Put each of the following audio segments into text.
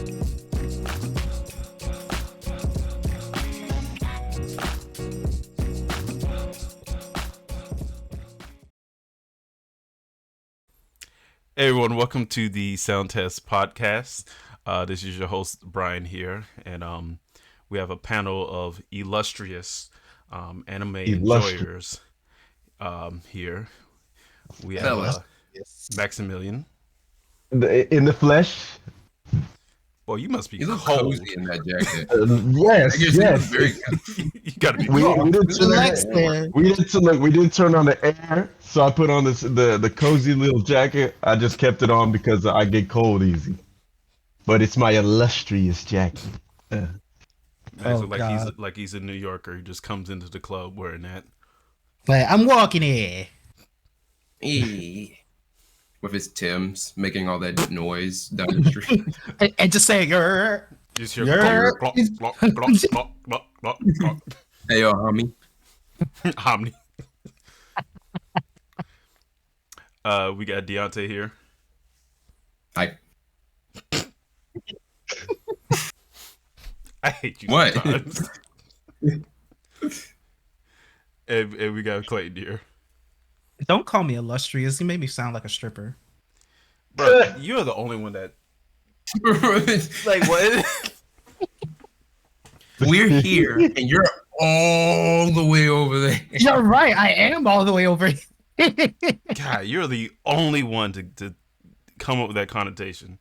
Hey everyone, welcome to the Sound Test Podcast. This is your host Bryan here, and we have a panel of illustrious anime enjoyers here. We have Maximilian. In the flesh. Boy, you must be you look cold. cozy in that jacket. Yes. Very You gotta be. We didn't turn on the air, so I put on the cozy little jacket. I just kept it on because I get cold easy. But it's my illustrious jacket. He's a New Yorker. He just comes into the club wearing that. Like, I'm walking here. With his Timbs making all that noise down the street. and just saying, you're. Just hear glop, glop, glop, glop, glop, glop, glop. Hey, yo, homie. Homie. We got DeYante here. Hi. I hate you what? sometimes. and we got Clayton here. Don't call me illustrious. You made me sound like a stripper. Bro, you're the only one that... like, what? We're here, and you're all the way over there. You're right. I am all the way over here. God, you're the only one to come up with that connotation.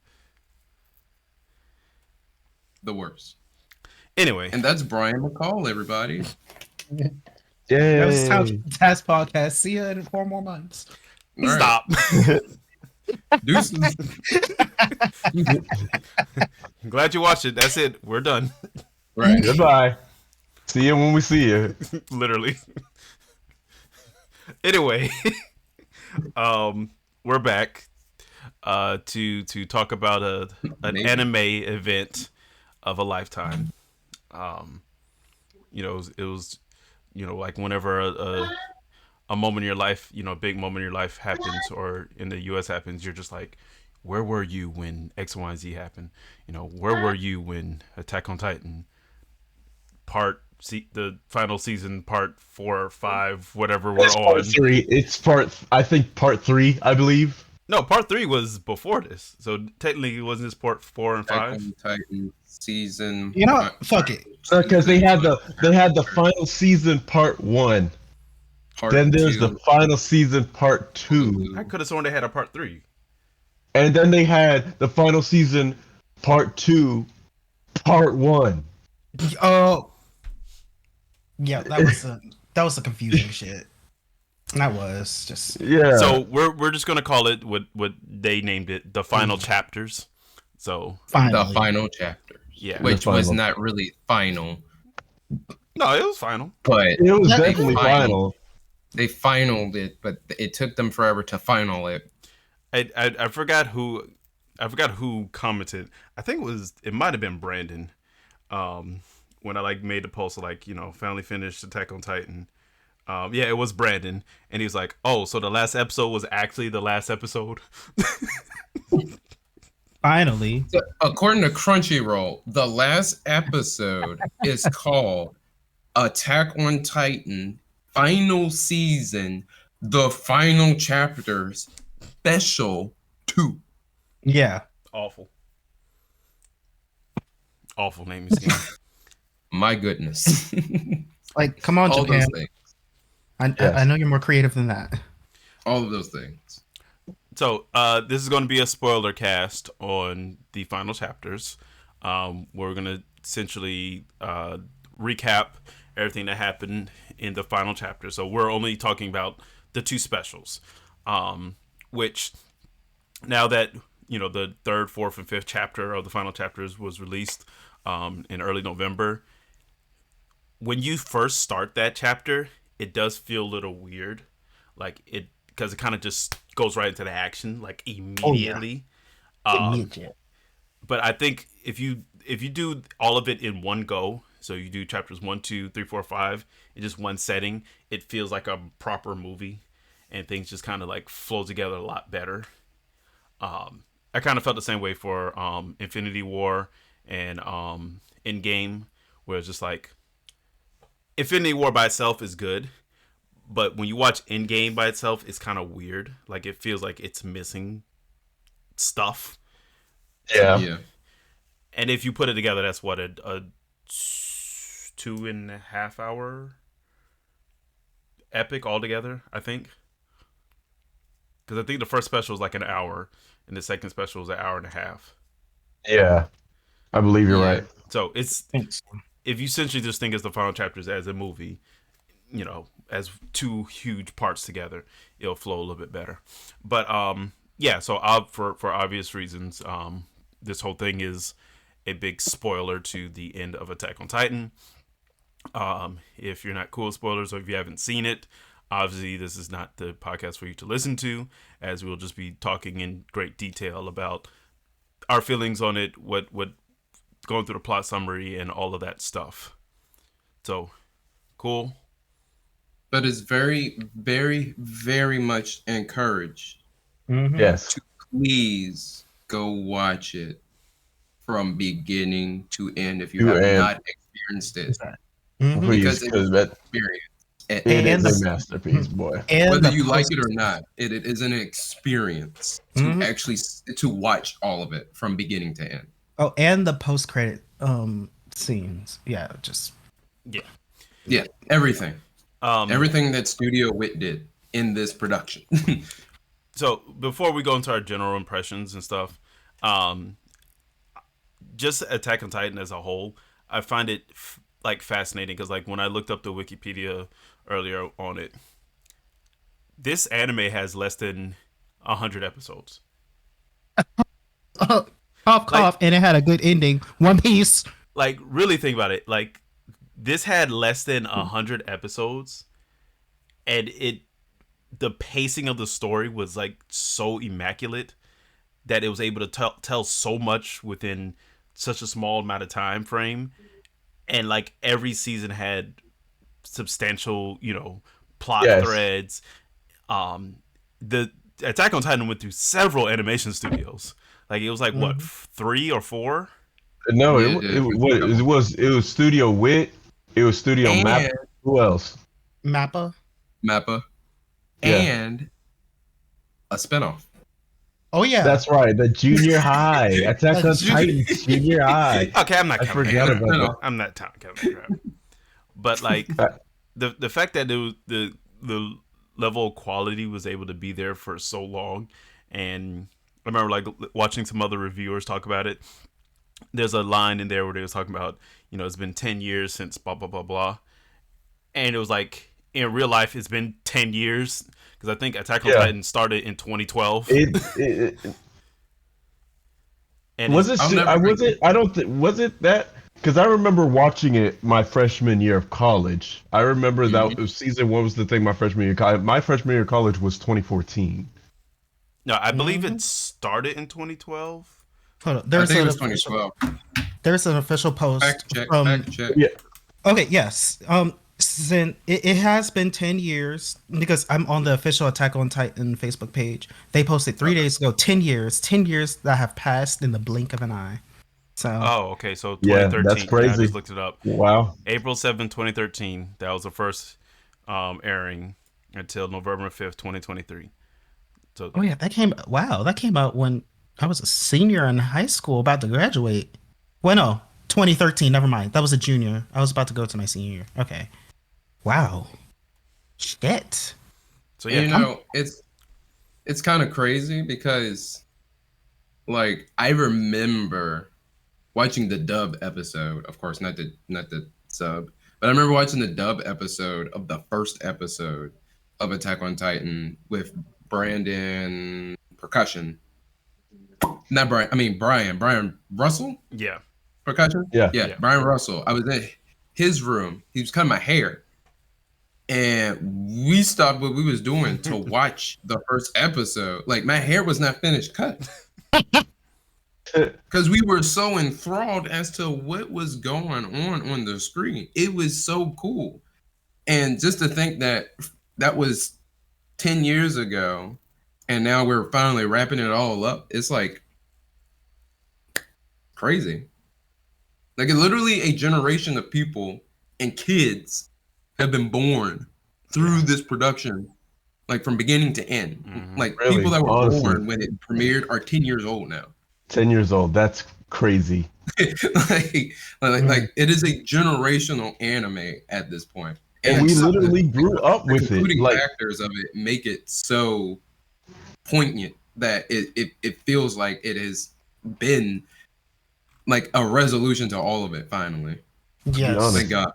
The worst. Anyway. And that's Bryan McCall, everybody. Yeah. That was Test Podcast. See you in 4 more months. All right. Stop. Deuces. I'm glad you watched it. That's it. We're done. Right. Goodbye. See you when we see you. Literally. Anyway, we're back to talk about an anime event of a lifetime. It was like whenever a moment in your life, a big moment in your life happens, or in the U.S. happens, you're just like, where were you when X, Y, and Z happened? Where were you when Attack on Titan the final season, part 4 or 5, whatever we're on. Part 3. It's part 3, I believe. No, part 3 was before this, so technically it wasn't this part 4 and 5. Attack on Titan season. You know what? Fuck it. Because they had the final season part 1. Then there's the final season part 2. I could have sworn they had a part 3. And then they had the final season part 2, part 1. Oh. Yeah, that was a confusing shit. That was just So we're just gonna call it what they named it, the final chapters. So the final chapters. Yeah. Which was not really final. No, it was final. But it was definitely final. They finaled it, but it took them forever to final it. I forgot who commented. I think it might have been Brandon. When I made the post finally finished Attack on Titan. Yeah, it was Brandon, and he was like, "Oh, so the last episode was actually the last episode." Finally. So, according to Crunchyroll, the last episode is called Attack on Titan Final Season, The Final Chapters, Special 2. Yeah. Awful name scheme. My goodness. Like, come on, all Japan. Those things. I know you're more creative than that. All of those things. So, this is going to be a spoiler cast on the final chapters. We're going to essentially recap everything that happened in the final chapter. So, we're only talking about the 2 specials, which now that, the 3rd, 4th, and 5th chapter of the final chapters was released in early November. When you first start that chapter, it does feel a little weird, because it kind of just goes right into the action, immediately. Oh, yeah. But I think if you do all of it in one go, so you do chapters 1, 2, 3, 4, 5 in just one setting, it feels like a proper movie, and things just kind of flow together a lot better. I kind of felt the same way for Infinity War and Endgame, where it's just like Infinity War by itself is good, but when you watch Endgame by itself, it's kind of weird. Like it feels like it's missing stuff. Yeah. Yeah. And if you put it together, that's what a 2.5 hour epic altogether, I think. Because I think the first special is like an hour, and the second special is an hour and a half. Yeah. I believe you're Yeah. right. So it's Thanks. if you essentially just think as the final chapters as a movie, as two huge parts together, it'll flow a little bit better. But yeah. So for obvious reasons, this whole thing is a big spoiler to the end of Attack on Titan. If you're not cool with spoilers or if you haven't seen it, obviously this is not the podcast for you to listen to, as we'll just be talking in great detail about our feelings on it, what going through the plot summary and all of that stuff. So cool. But it's very, very, very much encouraged. Mhm. Yes. Please go watch it from beginning to end if you To have end. not experienced it. Mhm. Please, Because it because is that experience. it And is a the- masterpiece, boy. And Whether the you like post- it or not, it is an experience to Mhm. actually to watch all of it from beginning to end. Oh, and the post credit scenes. Yeah, just Yeah, everything. Um, Everything that Studio Wit did in this production. So before we go into our general impressions and stuff, just Attack on Titan as a whole, I find it fascinating because like when I looked up the Wikipedia earlier on it, this anime has less than 100 episodes. cough, and it had a good ending. One Piece. Like really think about it. Like this had less than 100 episodes, and the pacing of the story was like so immaculate that it was able to tell so much within such a small amount of time frame, and like every season had substantial plot Yes. threads. The Attack on Titan went through several animation studios. Like it was like what, 3 or 4? No, Yeah, it was Studio Wit. It was Studio Map. And Who else? Mappa. Mappa. Yeah. And a spinoff. Oh yeah. That's right. The Junior High. Attack on Titan Junior High. Okay, I'm not I counting forgot that. about that. I'm not counting that. But like the fact that the level of quality was able to be there for so long, and I remember like watching some other reviewers talk about it. There's a line in there where they was talking about, it's been 10 years since blah blah blah blah, and it was like in real life it's been 10 years because I think Attack on Titan started in 2012. And was it? I don't. Was it that? Because I remember watching it my freshman year of college. I remember that season 1 was the thing my freshman year of college. My freshman year of college was 2014. No, I believe it started in 2012. Hold on. I There's think it an was official, 2012. there's an official post Fact check. from. Fact check. Yeah. Okay, yes. Since it has been 10 years because I'm on the official Attack on Titan Facebook page. They posted 3 days ago. 10 years that have passed in the blink of an eye. So. Oh, okay. So Yeah, 2013. that's crazy. I just looked it up. Wow. April 7th, 2013. That was the first airing until November 5th, 2023. So Oh yeah, that came out when I was a senior in high school, about to graduate. Well, no, 2013. Never mind. That was a junior. I was about to go to my senior year. Okay. Wow. Shit. So And, yeah, it's kind of crazy because, like, I remember watching the dub episode. Of course, not the sub, but I remember watching the dub episode of the first episode of Attack on Titan with Brandon Percussion. Not Brian. I mean Brian. Brian Russell yeah. Percussion. Yeah. Yeah. Brian Russell. I was in his room. He was cutting my hair. And we stopped what we was doing to watch the first episode. Like my hair was not finished cut. Because we were so enthralled as to what was going on the screen. It was so cool. And just to think that was 10 years ago, and now we're finally wrapping it all up. It's like crazy. Like literally a generation of people and kids have been born through this production, like from beginning to end. Mm-hmm. Like Really, people that were honestly. born when it premiered are 10 years old now. 10 years old. That's crazy. like it is a generational anime at this point. And we literally grew up with it. Including Like, factors of it make it so poignant that it feels like it has been like a resolution to all of it finally. Yes. honest. Thank God.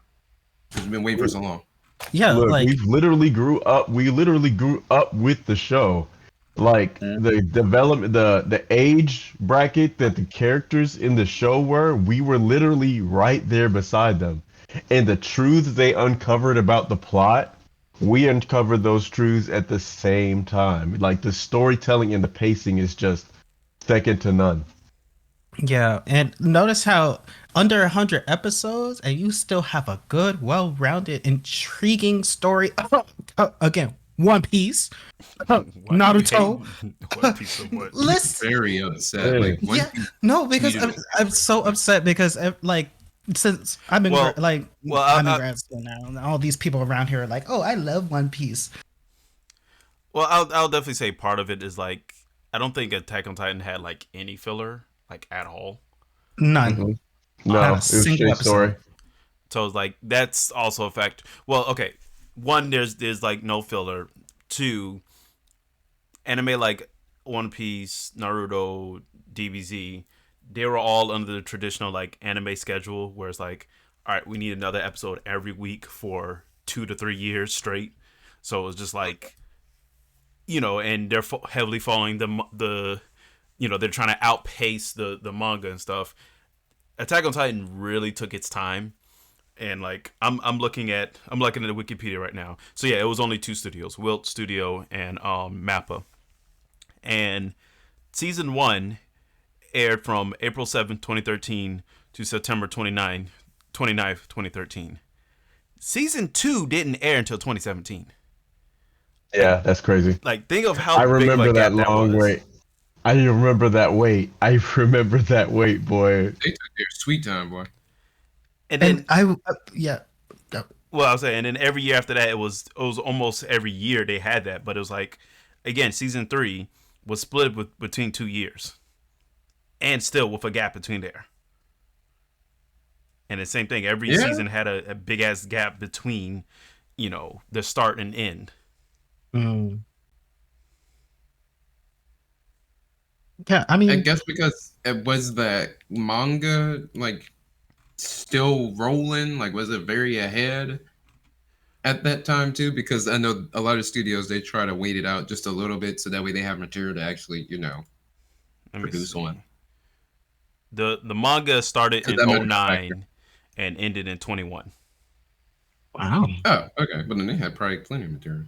It's been waiting for so long. Yeah, look, like we literally grew up with the show. Like the development, the age bracket that the characters in the show were, we were literally right there beside them. And the truths they uncovered about the plot, we uncovered those truths at the same time. Like the storytelling and the pacing is just second to none. yeah, and notice how under 100 episodes, and you still have a good, well-rounded, intriguing story. Again, One Piece, Naruto. One Piece of what? Listen, Very upset. Hey. Like one yeah, no, because I'm so upset because like since I'm in Well, I'm in grad school now, and all these people around here are like, oh, I love One Piece. Well, I'll definitely say part of it is like I don't think Attack on Titan had like any filler like at all. None. No, Not a it was single straight episode. story. So it's like that's also a fact. Well, okay, one there's like no filler. Two, anime like One Piece, Naruto, DBZ, they were all under the traditional like anime schedule where it's like, all right, we need another episode every week for 2 to 3 years straight. So it was just like, and they're heavily following the they're trying to outpace the manga and stuff. Attack on Titan really took its time, and like I'm looking at the Wikipedia right now. So yeah, it was only 2 studios, Wilt Studio and Mappa, and season 1 aired from April 7th, 2013 to September 29th, 2013. Season 2 didn't air until 2017. Yeah, that's crazy. Like think of how I big remember of a that gap long was. wait. I remember that wait. I remember that wait, boy. They took their sweet time, boy. And then And yeah. well, I was saying, and then every year after that, it was almost every year they had that, but it was like, again, season 3 was split between 2 years, and still with a gap between there. And the same thing, every season had a big ass gap between, the start and end. Mm. Yeah, I mean, I guess because it was the manga like still rolling, like was it very ahead at that time too? Because I know a lot of studios they try to wait it out just a little bit so that way they have material to actually, Let me produce see. one. The manga started 'Cause that might be a in 09 and ended in 21. wow. Oh, okay. But then they had probably plenty of material.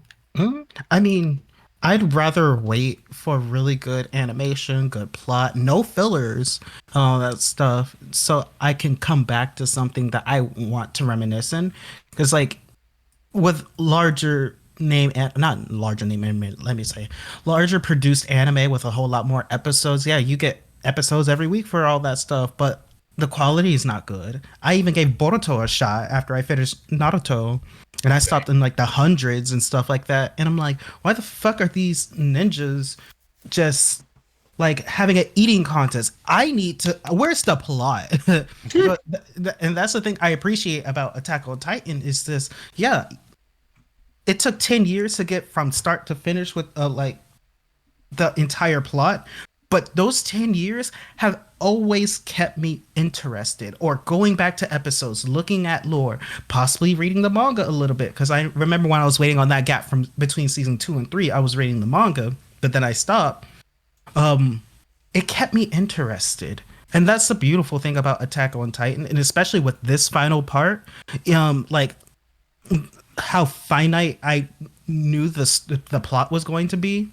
I mean, I'd rather wait for really good animation, good plot, no fillers, all that stuff, so I can come back to something that I want to reminisce in. Because, like, with larger not larger name anime, let me say, larger produced anime with a whole lot more episodes, yeah, you get episodes every week for all that stuff, but the quality is not good. I even gave Boruto a shot after I finished Naruto, and I stopped in like the hundreds and stuff like that. And I'm like, why the fuck are these ninjas just like having an eating contest? I need to. Where's the plot? And that's the thing I appreciate about Attack on Titan is this. Yeah, it took 10 years to get from start to finish with like the entire plot. But those 10 years have always kept me interested, or going back to episodes, looking at lore, possibly reading the manga a little bit. Because I remember when I was waiting on that gap from between season 2 and 3, I was reading the manga, but then I stopped. It kept me interested. And that's the beautiful thing about Attack on Titan, and especially with this final part, like how finite I knew the plot was going to be.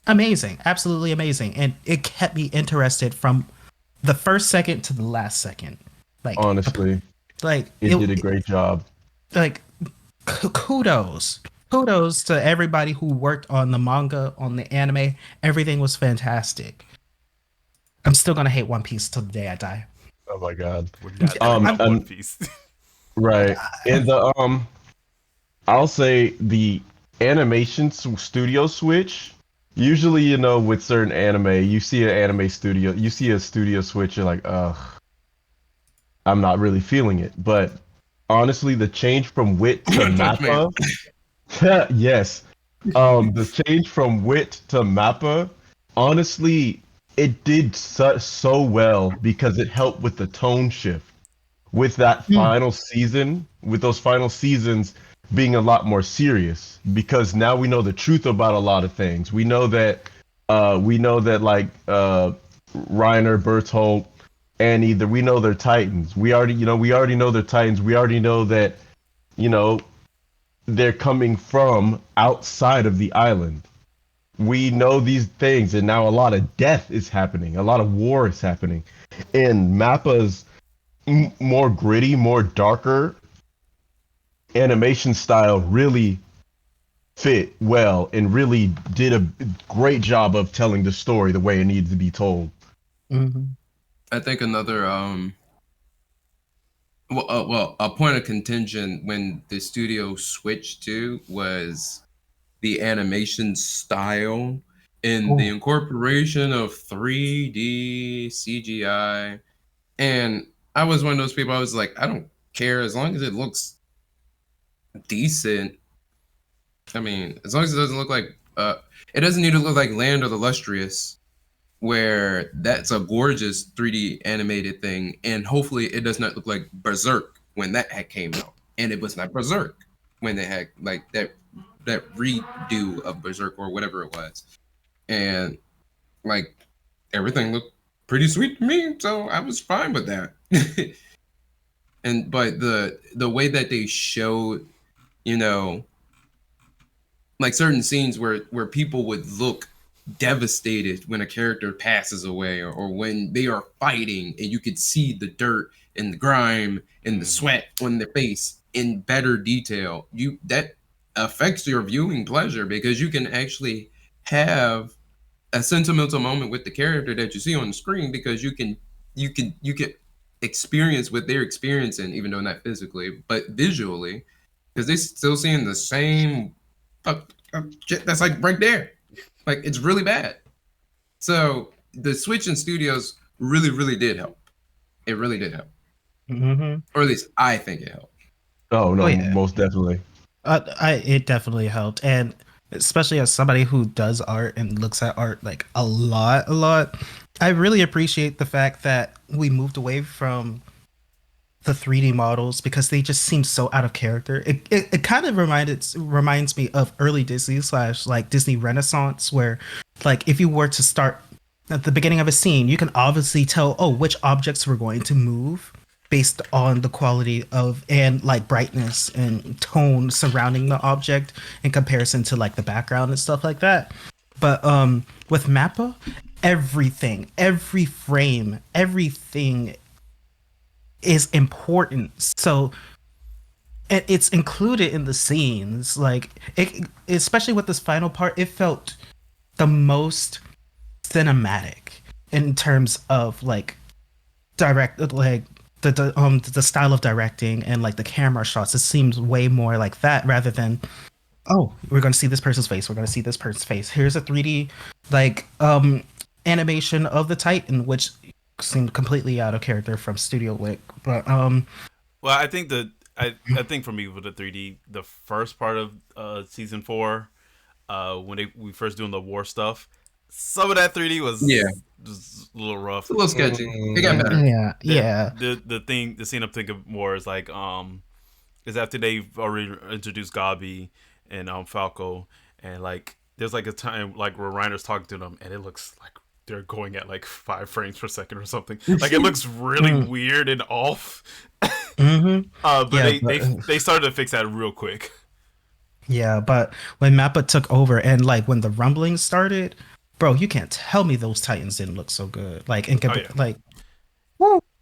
Amazing, absolutely amazing, and it kept me interested from the first second to the last second. Like Honestly, like it did a great job. Like kudos to everybody who worked on the manga, on the anime. Everything was fantastic. I'm still gonna hate One Piece till the day I die. Oh my god. We're not talking Um, about One and, Piece. right. And I'll say the animation studio switch. Usually, with certain anime, you see an anime studio, you see a studio switch, you're like, ugh, I'm not really feeling it. But honestly, the change from Wit to One Punch Man. Mappa, yes, the change from Wit to Mappa, honestly, it did so well because it helped with the tone shift. With that final season, with those final seasons being a lot more serious, because now we know the truth about a lot of things. We know that like Reiner, Bertholdt, Annie, that we know they're Titans. We already know they're Titans. We already know that, you know, they're coming from outside of the island. We know these things, and now a lot of death is happening. A lot of war is happening. And Mappa's more gritty, more darker animation style really fit well and really did a great job of telling the story the way it needed to be told. Mhm. I think another a point of contention when the studio switched to was the animation style and the Oh. incorporation of 3D CGI. And I was one of those people. I was like, I don't care as long as it looks decent. I mean, as long as it doesn't look like it doesn't need to look like Land of the Lustrous, where that's a gorgeous 3D animated thing, and hopefully it does not look like Berserk when that had came out, and it was not Berserk when they had like that redo of Berserk or whatever it was, and like everything looked pretty sweet to me, so I was fine with that. And but the way that they showed, you know, like certain scenes where people would look devastated when a character passes away, or when they are fighting and you could see the dirt and the grime and the sweat on their face in better detail, you that affects your viewing pleasure because you can actually have a sentimental moment with the character that you see on the screen because you can experience what they're experiencing, even though not physically but visually, because they're still seeing the same shit that's like right there. Like it's really bad. So the switch in studios really, really did help. It really did help, Mhm. or at least I think it helped. Oh Oh no, yeah. most definitely. It definitely helped, and especially as somebody who does art and looks at art like a lot, I really appreciate the fact that we moved away from the 3D models because they just seem so out of character. It kind of reminds me of early Disney slash like Disney Renaissance, where like if you were to start at the beginning of a scene, you can obviously tell, oh, which objects were going to move based on the quality of and like brightness and tone surrounding the object in comparison to like the background and stuff like that. But with Mappa, every frame, everything is important. So it's included in the scenes. Like it, especially with this final part, it felt the most cinematic in terms of like like the style of directing and like the camera shots. It seems way more like that rather than, oh, we're going to see this person's face, we're going to see this person's face, here's a 3D like animation of the Titan, which seemed completely out of character from Studio Wick. But Well, I think I think for me with the 3D, the first part of season 4, when we first doing the war stuff, some of that 3D Yeah, was just a little rough. it's a little sketchy. It got better. The scene I'm thinking more is like is after they've already introduced Gabi and Falco, and like there's like a time like where Reiner's talking to them and it looks like they're going at like 5 frames per second or something. Like it looks really weird and off. Mm-hmm. But Yeah, they started to fix that real quick. yeah, but when Mappa took over and like when the rumblings started, bro, you can't tell me those Titans didn't look so good. Like Oh yeah, like,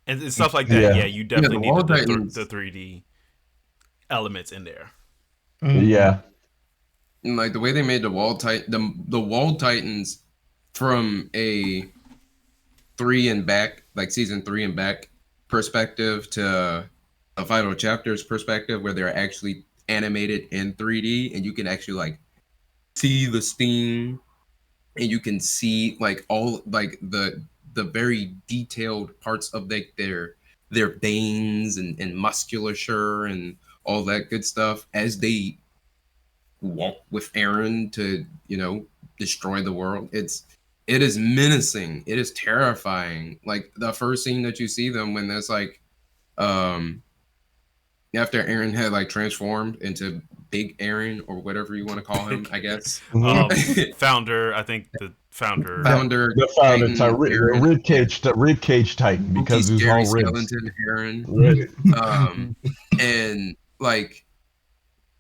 and stuff like that. Yeah. Yeah, you Yeah, definitely the Wall needed Titans. the 3D elements in there. Yeah. And like the way they made the Wall Titans from a 3 and back, like season 3 and back, perspective to a final chapter's perspective, where they're actually animated in 3D, and you can actually like see the steam, and you can see like all like the very detailed parts of their veins and musculature and all that good stuff as they walk with Aaron to, destroy the world. It is menacing. It is terrifying. Like the first scene that you see them when there's like um after Aaron had like transformed into Big Aaron or whatever you want to call him, I guess. Founder, I think the founder. Founder, The founder, Titan, the Aaron, rib cage Titan, Spooky, because it was all scary ribs. skeleton Aaron. Right. And like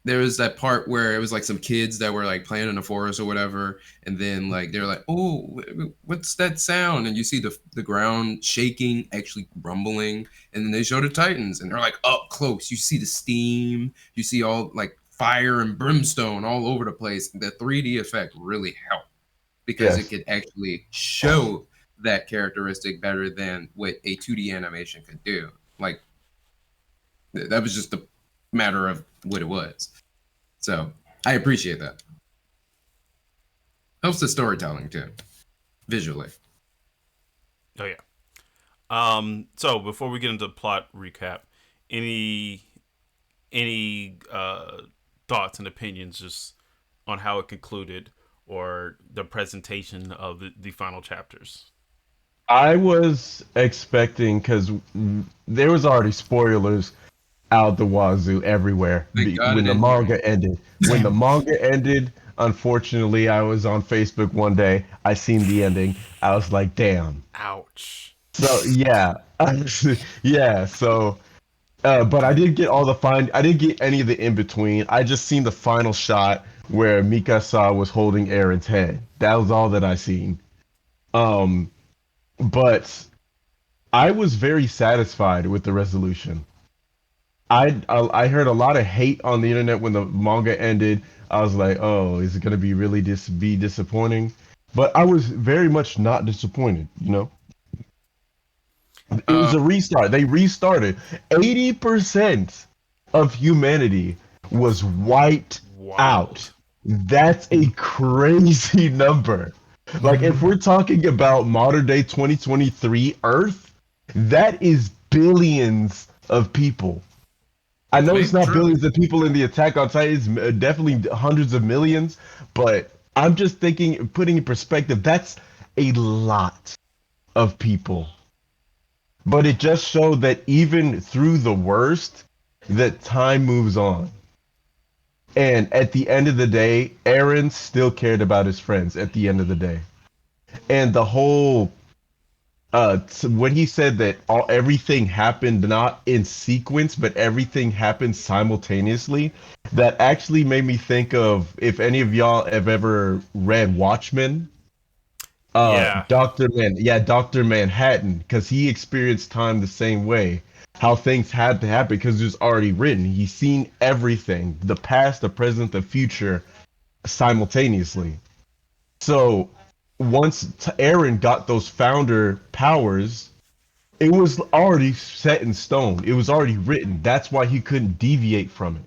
there was that part where it was like some kids that were like playing in the forest or whatever, and then like they're like, "Oh, what's that sound?" And you see the ground shaking, actually rumbling, and then they show the Titans, and they're like up close. You see the steam, you see all like fire and brimstone all over the place. The 3D effect really helped because Yes. it could actually show that characteristic better than what a 2D animation could do. Like that was just a matter of what it was. So I appreciate that. Helps the storytelling too, visually. Oh yeah. So before we get into plot recap, any thoughts and opinions just on how it concluded or the presentation of the final chapters? I was expecting, because there was already spoilers out the wazoo everywhere Thank God when it the didn't. manga ended. When the manga ended, unfortunately, I was on Facebook one day. I seen the ending. I was like, damn. Ouch. So yeah, yeah. So, but I didn't get all the fine. I didn't get any of the in between. I just seen the final shot where Mikasa was holding Aaron's head. That was all that I seen. Um, but I was very satisfied with the resolution. I heard a lot of hate on the internet when the manga ended. I was like, oh, is it gonna be really be disappointing? But I was very much not disappointed. It was a restart. They restarted. 80% of humanity was wiped out. That's a crazy number. Like, if we're talking about modern day 2023 Earth, that is billions of people. I know it's not billions of people in the Attack on Titan, it's definitely hundreds of millions, but I'm just thinking, putting in perspective, that's a lot of people. But it just showed that even through the worst, that time moves on. And at the end of the day, Aaron still cared about his friends at the end of the day. And the whole when he said that everything happened not in sequence, but everything happened simultaneously, that actually made me think of, if any of y'all have ever read Watchmen. Yeah. Dr. Manhattan, because he experienced time the same way. How things had to happen because it was already written. He's seen everything, the past, the present, the future, simultaneously. So once Aaron got those founder powers, it was already set in stone. It was already written. That's why he couldn't deviate from it.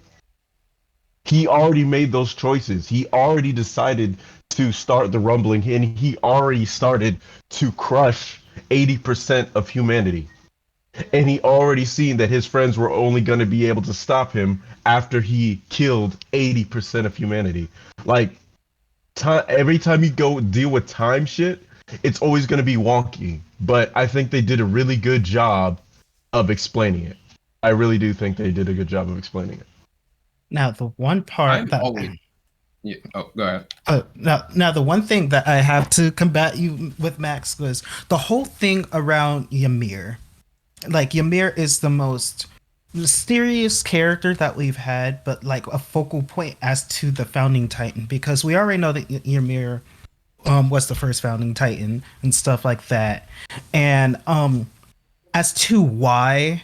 He already made those choices. He already decided to start the rumbling, and he already started to crush 80% of humanity. And he already seen that his friends were only going to be able to stop him after he killed 80% of humanity. Like, every time you go deal with time shit, it's always going to be wonky. But I think they did a really good job of explaining it. I really do think they did a good job of explaining it. Now, the one part that Oh, go ahead. now the one thing that I have to combat you with, Max, was the whole thing around Ymir. Like, Ymir is the most mysterious character that we've had, but like a focal point as to the founding Titan, because we already know that Ymir was the first founding Titan and stuff like that. And as to why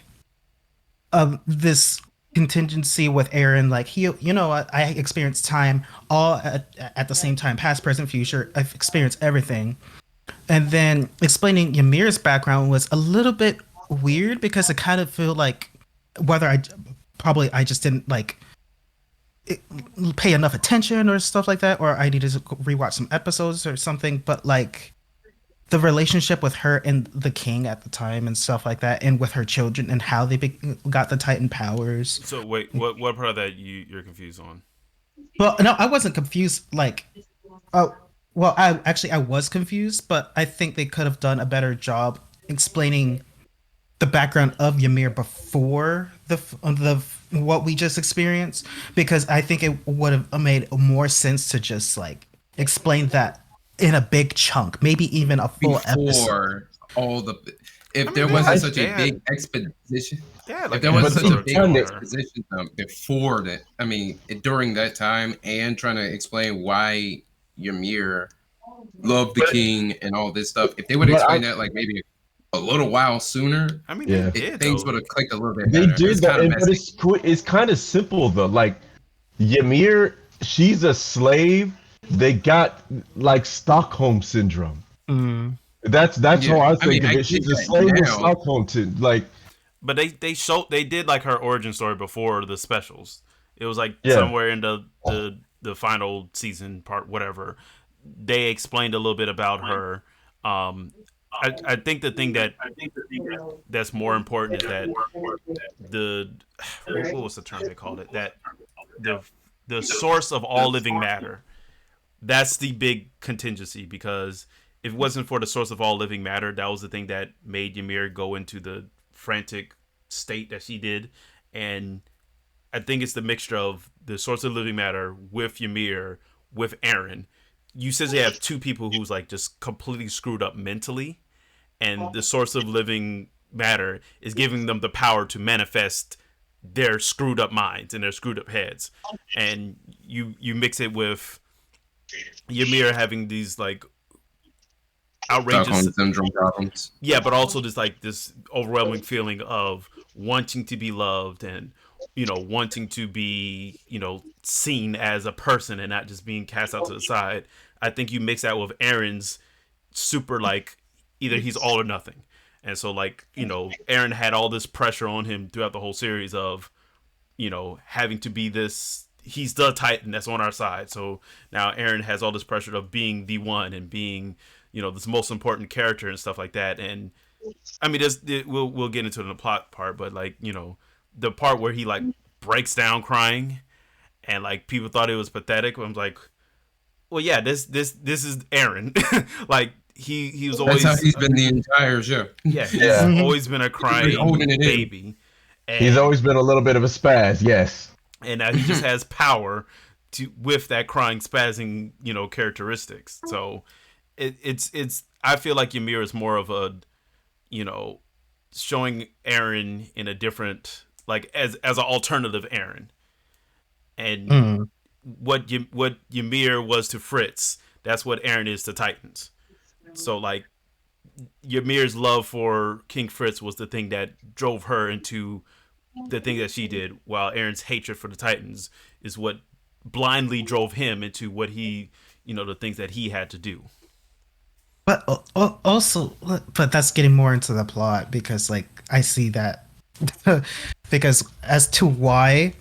this contingency with Aaron, like, he, I experienced time all at the same time, past, present, future. I've experienced everything. And then explaining Ymir's background was a little bit weird because I kind of feel like whether I just didn't like pay enough attention or stuff like that, or I needed to rewatch some episodes or something. But like the relationship with her and the king at the time and stuff like that, and with her children and how they got the Titan powers. So wait, what part of that you're confused on? Well, no, I wasn't confused. Like, oh, well, I was confused, but I think they could have done a better job explaining the background of Ymir before the what we just experienced, because I think it would have made more sense to just like explain that in a big chunk, maybe even a full episode. Before all the, if there wasn't such a big exposition, like if there wasn't such a big But- exposition before that, I mean, during that time, and trying to explain why Ymir loved the king and all this stuff, if they would explain that like maybe a little while sooner, I mean, Yeah. things would have clicked a little bit They better. did It's that, kinda but messy. it's kind of simple though. Like Ymir, she's a slave. They got like Stockholm syndrome. Mm. That's Yeah. how I I think mean, of I it. She's get a that slave with now. Stockholm syndrome. Like but they did like her origin story before the specials. It was like Yeah. somewhere in the final season part, whatever. They explained a little bit about her. I think the thing that's more important is that the what was the term they called it, that the source of all living matter, that's the big contingency, because if it wasn't for the source of all living matter, that was the thing that made Ymir go into the frantic state that she did. And I think it's the mixture of the source of living matter with Ymir with Eren. You said they have two people who's like just completely screwed up mentally, and the source of living matter is giving them the power to manifest their screwed up minds and their screwed up heads. And you mix it with Ymir having these like outrageous Stockholm syndrome problems. yeah, but also just like this overwhelming feeling of wanting to be loved, and wanting to be seen as a person and not just being cast out to the side. I think you mix that with Aaron's super like either he's all or nothing. And so like Aaron had all this pressure on him throughout the whole series of having to be this, he's the Titan that's on our side. So now Aaron has all this pressure of being the one and being this most important character and stuff like that. And I mean, we'll get into the plot part, but like the part where he like breaks down crying and like people thought it was pathetic. I'm like, well, yeah, this is Aaron. Like he was always, That's how he's been the entire show. yeah, he's Yeah. always been a crying holding it in. baby. And, he's always been a little bit of a spaz. Yes. and now he just has power with that crying spazzing characteristics. So it's I feel like Ymir is more of a showing Aaron in a different, like as an alternative Aaron. And what Ymir was to Fritz, that's what Aaron is to Titans. So like Ymir's love for King Fritz was the thing that drove her into the thing that she did, while Aaron's hatred for the Titans is what blindly drove him into what he, the things that he had to do. But also, but that's getting more into the plot, because like I see that because as to why,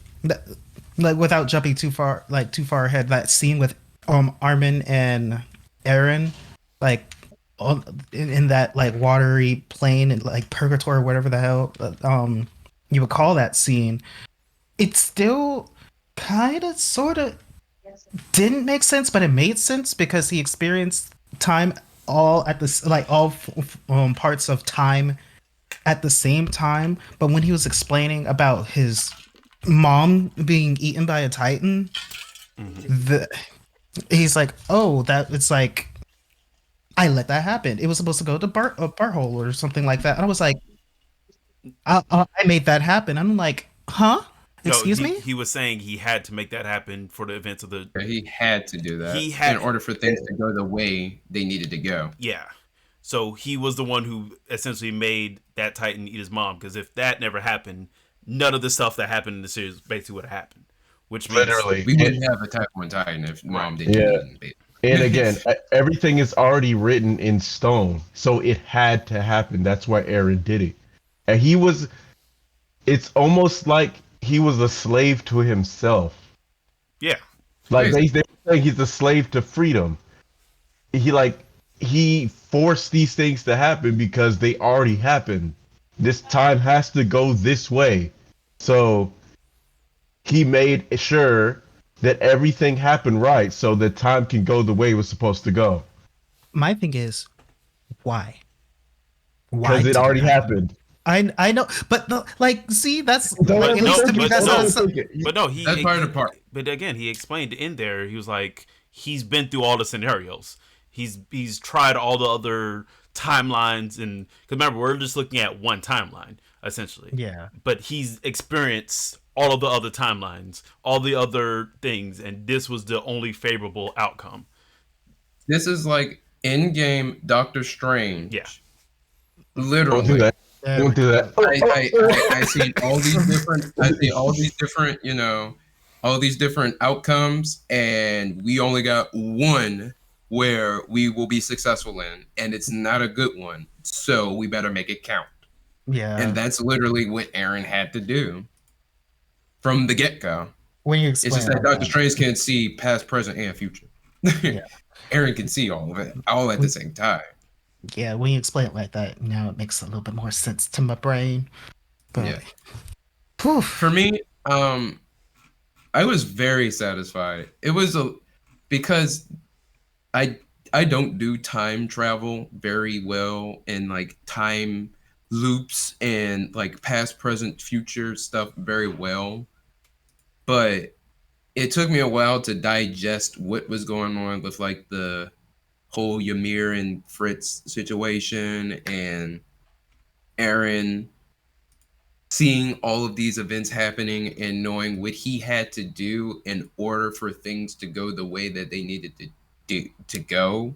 like without jumping too far ahead, that scene with Armin and Aaron, like in that like watery plain and like purgatory or whatever the hell you would call that scene, it still kind of sort of didn't make sense, but it made sense because he experienced time all at this, like all parts of time at the same time. But when he was explaining about his mom being eaten by a Titan, he's like, oh, that it's like I let that happen. It was supposed to go to a hole or something like that. And I was like, I made that happen. I'm like, huh? Excuse me? He was saying he had to make that happen for the events of the. He had to do that He had in order for things to go the way they needed to go. Yeah. So he was the one who essentially made that Titan eat his mom, because if that never happened, none of the stuff that happened in the series basically would have happened. Which means, Literally. We wouldn't have Attack on Titan if Mom didn't. Yeah. eat it. And again, everything is already written in stone, so it had to happen. That's why Aaron did it. and it's almost like he was a slave to himself. Yeah. Like they say he's a slave to freedom. He forced these things to happen because they already happened. This time has to go this way. So he made sure that everything happened right so that time can go the way it was supposed to go. My thing is, why? Because it did already happen? happened. I know, but see, that's Don't But ever no, think but it. Don't no, ever think it. but no, he. That's part of the part. But again, he explained in there. He was like, he's been through all the scenarios. He's tried all the other timelines, and because remember, we're just looking at one timeline essentially. Yeah. But he's experienced all of the other timelines, all the other things, and this was the only favorable outcome. This is like in-game Doctor Strange. Yeah. Literally. Don't do that. Don't do that. I see all these different. I see all these different. All these different outcomes, and we only got one where we will be successful in, and it's not a good one. So we better make it count. Yeah. And that's literally what Aaron had to do from the get-go. When you It's explain just that Dr. Strange can't see past, present, and future. Yeah. Aaron can see all of it, all at the same time. Yeah, when you explain it like that, now it makes a little bit more sense to my brain. But Yeah. whew. For me, I was very satisfied. It was because I don't do time travel very well and like time loops and like past, present, future stuff very well. But it took me a while to digest what was going on with like the whole Ymir and Fritz situation and Aaron seeing all of these events happening and knowing what he had to do in order for things to go the way that they needed to go.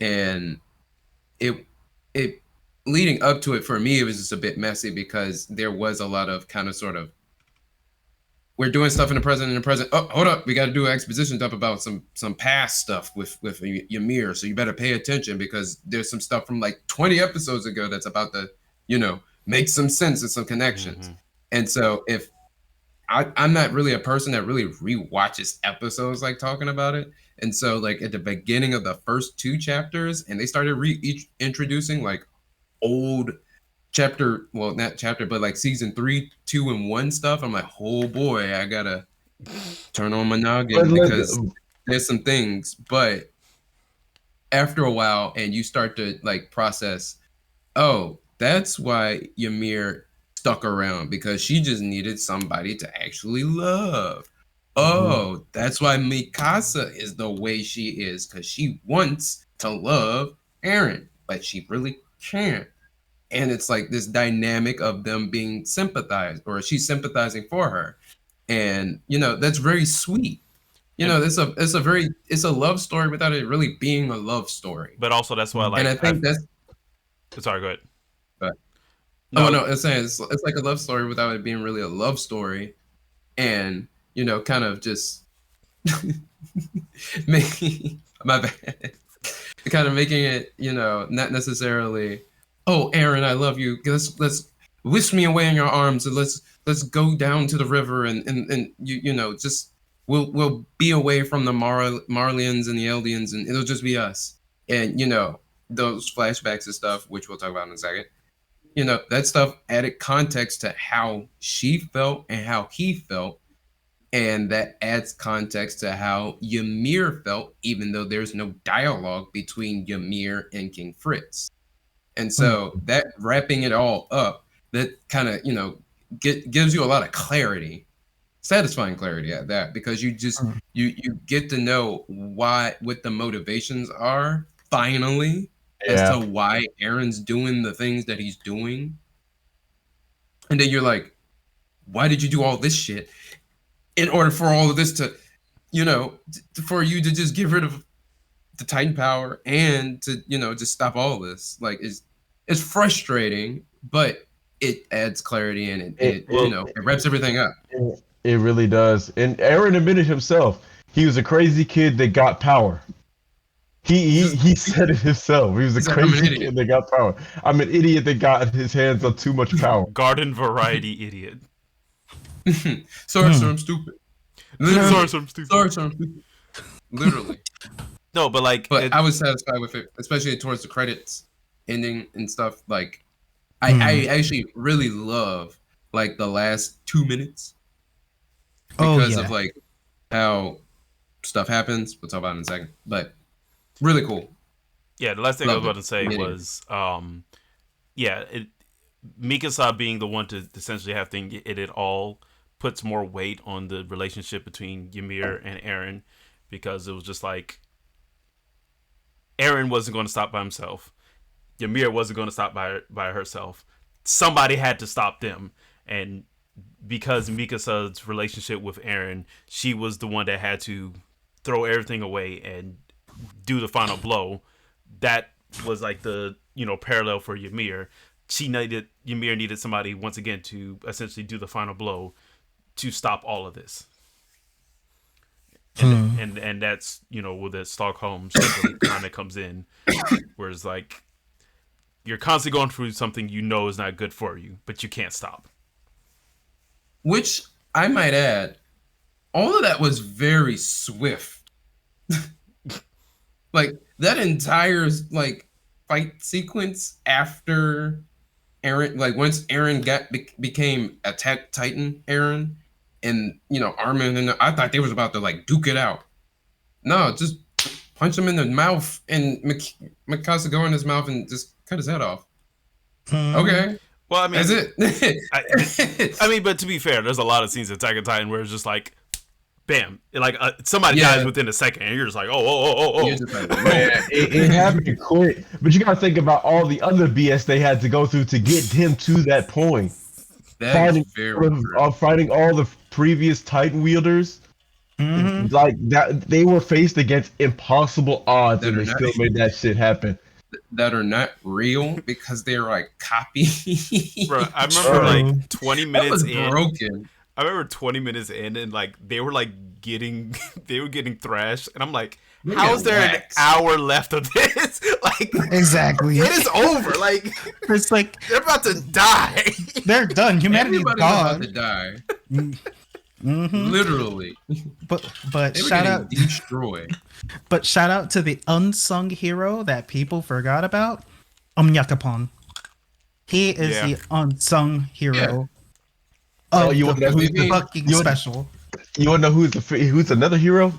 And it leading up to it, for me, it was just a bit messy because there was a lot of kind of sort of, we're doing stuff in the present. Oh, hold up, we got to do an exposition dump about some past stuff with Ymir. So you better pay attention because there's some stuff from like 20 episodes ago that's about to, make some sense and some connections. And so if I'm not really a person that really rewatches episodes like talking about it. And so like at the beginning of the first 2 chapters, and they started introducing like old chapter, well, not chapter, but like season 3, 2, and 1 stuff. I'm like, oh boy, I gotta turn on my noggin because there's some things. But after a while, and you start to like process, oh, that's why Ymir stuck around because she just needed somebody to actually love. Oh, that's why Mikasa is the way she is because she wants to love Aaron, but she really can't. And it's like this dynamic of them being sympathized, or she's sympathizing for her, and that's very sweet. It's a love story without it really being a love story. But also that's why, like, and I think that's. Sorry, go ahead. But no, it's saying it's like a love story without it being really a love story, and kind of just making my bad, kind of making it not necessarily. Oh, Aaron, I love you. Let's whisk me away in your arms and let's go down to the river and just we'll be away from the Marlians and the Eldians and it'll just be us. And those flashbacks and stuff, which we'll talk about in a second. That stuff added context to how she felt and how he felt, and that adds context to how Ymir felt, even though there's no dialogue between Ymir and King Fritz. And so that wrapping it all up, that kind of, gives you a lot of clarity, satisfying clarity at that, because you just, you get to know what the motivations are finally as to why Aaron's doing the things that he's doing. And then you're like, why did you do all this shit in order for all of this to, for you to just get rid of the Titan power and to just stop all this? Like it's frustrating, but it adds clarity and it wraps everything up. It really does. And Aaron admitted himself, he was a crazy kid that got power. He said it himself. He was a He's like, "I'm an crazy idiot." kid that got power. I'm an idiot that got his hands on too much power. Garden variety idiot. Sorry, sir, I'm stupid. Literally. Sorry, I'm stupid. Sorry, sir, I'm stupid. Literally. No, but like, But I was satisfied with it, especially towards the credits ending and stuff. Like, I actually really love like the last 2 minutes because of like how stuff happens. We'll talk about it in a second. But really cool. yeah, the last thing I was Love about to say it. was, Mikasa being the one to essentially have to get it all puts more weight on the relationship between Ymir and Eren, because it was just like Eren wasn't going to stop by himself. Ymir wasn't going to stop by herself. Somebody had to stop them, and because Mikasa's relationship with Eren, she was the one that had to throw everything away and do the final blow. That was like the parallel for Ymir. Ymir needed somebody once again to essentially do the final blow to stop all of this. And that's where the Stockholm syndrome kind of comes in, where it's like you're constantly going through something is not good for you, but you can't stop. Which I might add, all of that was very swift. Like that entire like fight sequence after Eren, like once Eren became Attack Titan Eren, and Armin, and I thought they was about to like duke it out. No, just punch him in the mouth, and Mikasa go in his mouth and just cut his head off. Okay. Well, I mean, that's it. I mean, but to be fair, there's a lot of scenes in Attack on Titan where it's just like, bam, like somebody dies within a second, and you're just like, oh. You're just like, It happened quick, but you gotta think about all the other BS they had to go through to get him to that point. Fighting all the previous Titan wielders, like that, they were faced against impossible odds, and they still made that shit happen. That are not real because they're like copy. Bro, I remember like 20 minutes in. Broken. I remember 20 minutes in, and like they were getting thrashed, and I'm like, how is there an hour left of this? Like, exactly, it is over. Like, it's like they're about to die. They're done. Humanity's gone. About to die. Literally. But shout out, destroyed. But shout out to the unsung hero that people forgot about, Omnyakapon. He is the unsung hero. Oh, you want to know who's fucking special? You want to know who's another hero?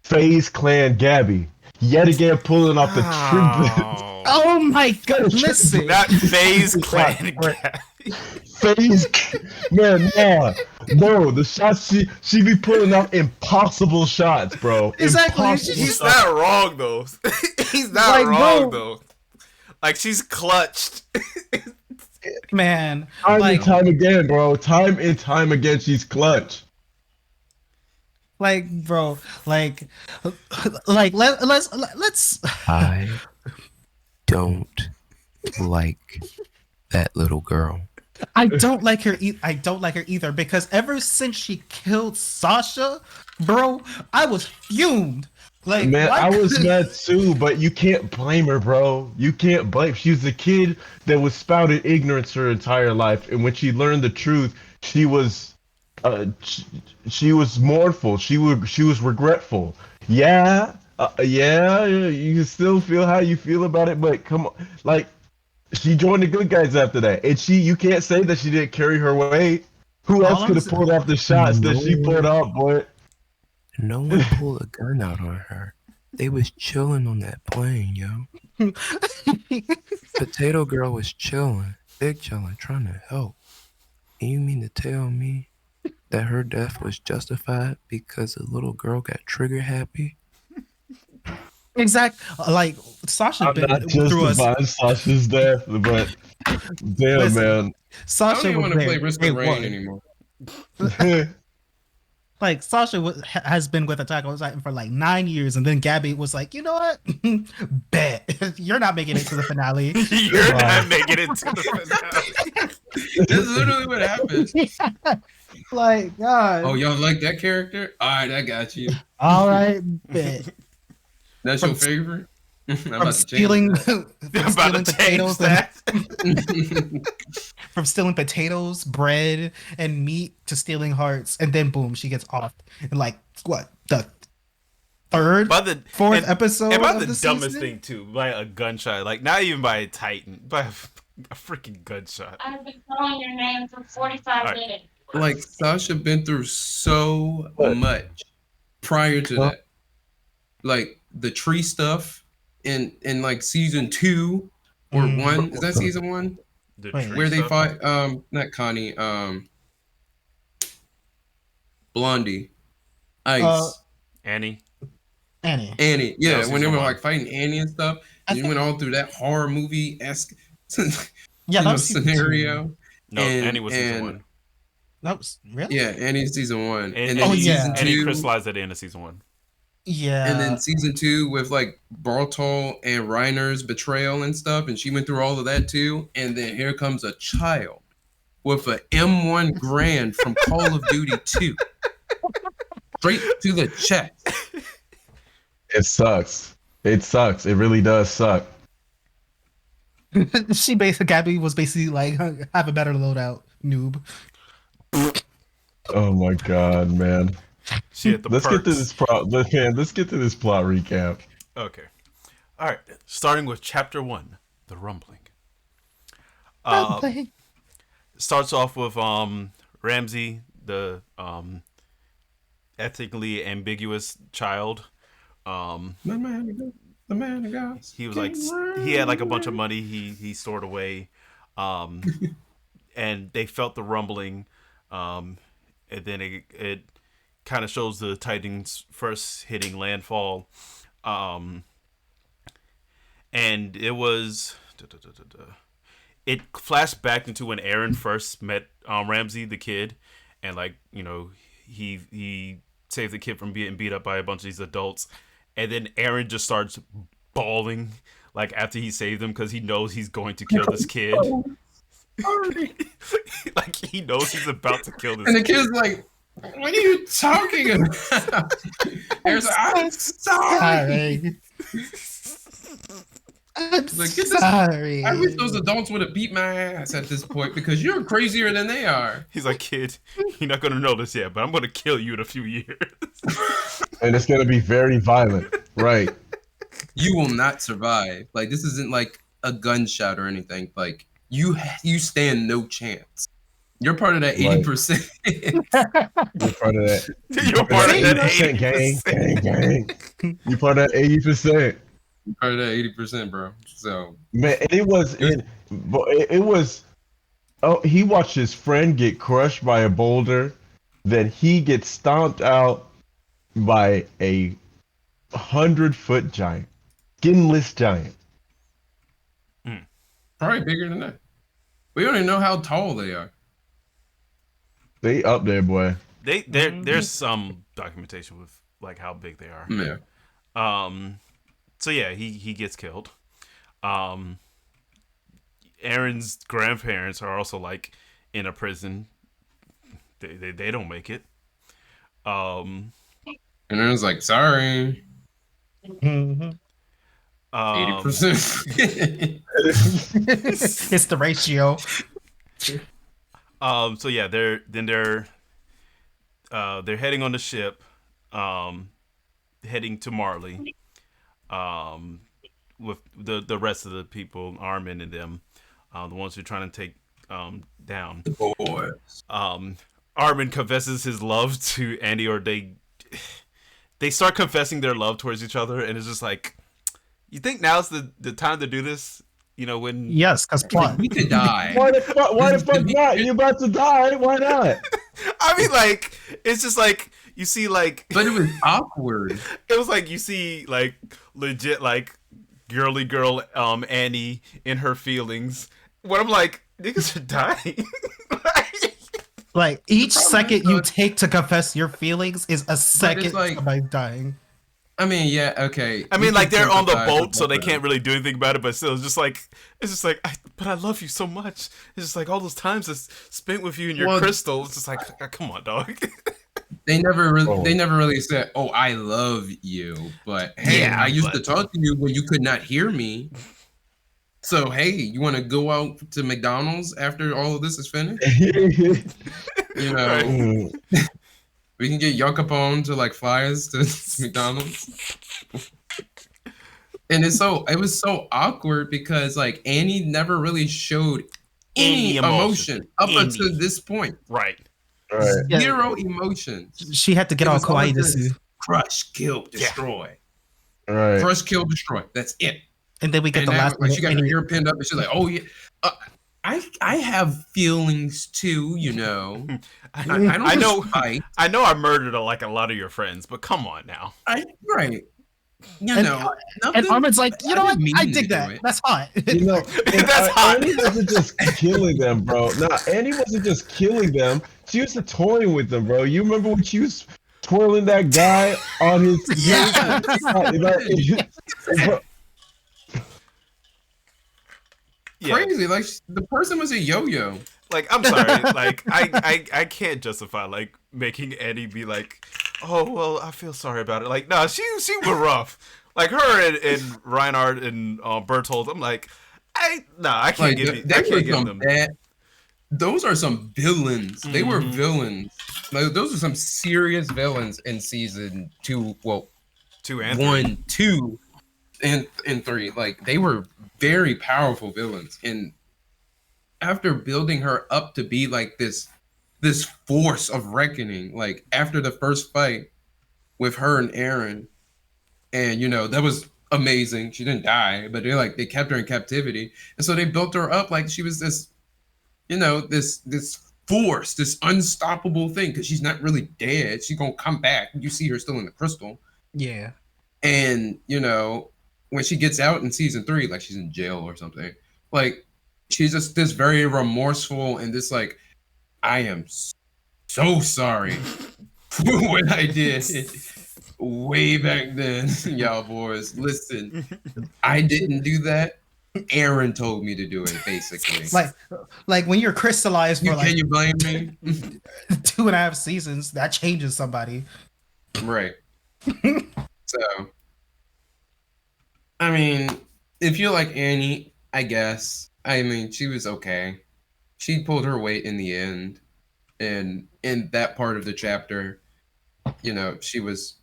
FaZe Clan Gabby. Yet again pulling off the tribute. Oh my god, listen. Not FaZe Clan Gabby. FaZe, man, no, the shots she be pulling off impossible shots, bro. Exactly. He's not wrong though. He's not wrong though. Like, she's clutched. Man, time and time again, bro. Time and time again, she's clutch. Like, bro, let's. I don't like that little girl. I don't like her. I don't like her either, because ever since she killed Sasha, bro, I was fumed. Like, man, I was mad too, but you can't blame her, bro. You can't blame. She was a kid that was spouted ignorance her entire life, and when she learned the truth, she was mournful. She was regretful. Yeah, you can still feel how you feel about it, but come on, like, she joined the good guys after that, and you can't say that she didn't carry her weight. Who else could have pulled off the shots that she pulled off, boy? No one pulled a gun out on her. They was chilling on that plane, yo. Potato Girl was chilling, big chilling, trying to help. And you mean to tell me that her death was justified because the little girl got trigger happy? Exactly. Like, Sasha I'm not justifying Sasha's death, but damn, man. I Sasha don't even want to play Risk of Rain anymore. Like, Sasha has been with Attack on Titan for like 9 years, and then Gabby was like, you know what? Bet. You're not making it to the finale. You're not making it to the finale. That's literally what happened. Like, God. Oh, y'all like that character? All right, I got you. All right, bet. That's From- your favorite? I'm From about to stealing, change I'm about to change that. that. from stealing potatoes, bread, and meat to stealing hearts, and then boom, she gets off in like what the third, By the fourth episode and by of the the dumbest season? thing too, by a gunshot. Like not even by a Titan, by a freaking gunshot. I've been calling your name for 45 All right. minutes. Like Sasha been through so What? much prior to Huh? that. Like the tree stuff in like season 2 or Mm. 1. Is that season 1? The Wait. tree Where they stuff. fight not Connie, Blondie. Ice. Annie. Annie. Annie. That Yeah, was when they season were one. like fighting Annie and stuff. I And you think- went all through that horror movie esque Yeah, that was season two. scenario. No, And- Annie was season and- 1. That was really. Yeah, Annie's season 1. And, And then Oh, Annie, yeah. season Annie 2. crystallized at the end of season 1. Yeah. And then season 2 with like Bartol and Reiner's betrayal and stuff, and she went through all of that too. And then here comes a child with a M1 Grand from Call of Duty 2, straight to the chest. It sucks. It sucks. It really does suck. she basically Gabby was basically like have a better loadout, noob. Oh my god, man. She had the Let's get to perks. this Let's get to this plot recap. Okay. All right. Starting with chapter 1, the rumbling. Starts off with Ramsey, the ethically ambiguous child. The man of God. He was like he had like a bunch of money he stored away, and they felt the rumbling, and then it kind of shows the Titans first hitting landfall, and it was it flashed back into when Aaron first met Ramsey the kid, and like he saved the kid from being beat up by a bunch of these adults. And then Aaron just starts bawling, like after he saved him, because he knows he's going to kill this kid. Like he knows he's about to kill this And the kid. kid's like, "What are you talking about?" Aaron's like, "I'm sorry." I'm Like, get this- sorry. I wish those adults would have beat my ass at this point because you're crazier than they are. He's like, kid, you're not gonna know this yet, but I'm gonna kill you in a few years. And it's gonna be very violent. Right. You will not survive. Like, this isn't like a gunshot or anything. Like, you stand no chance. You're part of that Right. 80%. You're part of that. You're part of that 80% 80%. gang. You part of that 80%. You're part of that 80%, bro. So, Man, and it was. Oh, he watched his friend get crushed by a boulder, then he gets stomped out by a 100-foot giant, skinless giant. probably bigger than that. We don't even know how tall they are. They up there, boy. There's some documentation with like how big they are. Yeah. So yeah, he gets killed. Aaron's grandparents are also like in a prison. They don't make it. And Aaron's like, sorry. Mhm. 80%. It's the ratio. So yeah, they're heading on the ship, heading to Marley, with the rest of the people, Armin and them, the ones who are trying to take down. Boy. Armin confesses his love to Andy, or they start confessing their love towards each other, and it's just like, you think now's the time to do this? You know, when Yes, because plot. We could die. Why the fuck not? You about to die? Why not? I mean, like, it's just like you see, like, But it was awkward. it was like you see, like, legit, like, girly girl, Annie in her feelings. When I'm like, niggas are dying. Like each problem second is, you take to confess your feelings is a second like- somebody's dying. I mean, yeah, okay. I mean, We like, can they're on the sympathize boat, with so they them. can't really do anything about it. But still, it's just like, but I love you so much. It's just like all those times I spent with you in your Well, crystal. It's just like, come on, dog. they never really said, "Oh, I love you," but hey, Yeah, I used to but- talk to you when you could not hear me. So hey, you want to go out to McDonald's after all of this is finished? You know, Right. we can get Yucca Capone to like fly us to McDonald's. And it was so awkward because like Annie never really showed any emotion up until this point. Right. Right. Zero emotions. She had to get It all was kawaii to just see. crush, kill, destroy. Right. Crush, kill, destroy. That's it. And then we get And the now, last like she got her Annie- ear pinned up and she's like, "Oh yeah, I have feelings too, you know. I don't I know. just fight. I know I murdered like a lot of your friends, but come on now. Right. You And- know, And nothing- Armin's like, you know what? didn't mean I to dig do that. it. That's hot. You know, That's hot. Annie wasn't just killing them, bro. Nah, Annie wasn't just killing them. She was toying with them, bro. You remember when she was twirling that guy on his Yeah. Bro, Yeah. crazy. Like the person was a yo-yo. Like, I'm sorry. Like, I can't justify like making Annie be like, oh well, I feel sorry about it. Like, no, she was rough. Like her and Reinhardt and Berthold. I'm like, I can't Like give they I were can't give some them. bad. Those are some villains. They were Mhm. villains. Like those are some serious villains in season 2. Well, 2 and 3. 1, 2, and 3. Like they were very powerful villains. And after building her up to be like this force of reckoning, like after the first fight with her and Aaron, and you know, that was amazing. She didn't die, but they kept her in captivity. And so they built her up like she was this, you know, this force, this unstoppable thing, because she's not really dead. She's gonna come back. You see her still in the crystal. Yeah. And you know, when she gets out in season 3, like she's in jail or something, like she's just this very remorseful and this like, I am so sorry for what I did way back then. Y'all boys, listen, I didn't do that. Aaron told me to do it, basically. Like when you're crystallized for Can like you blame me? 2.5 seasons, that changes somebody. Right. So, I mean, if you like Annie, I guess. I mean, she was okay. She pulled her weight in the end. And in that part of the chapter, you know, she was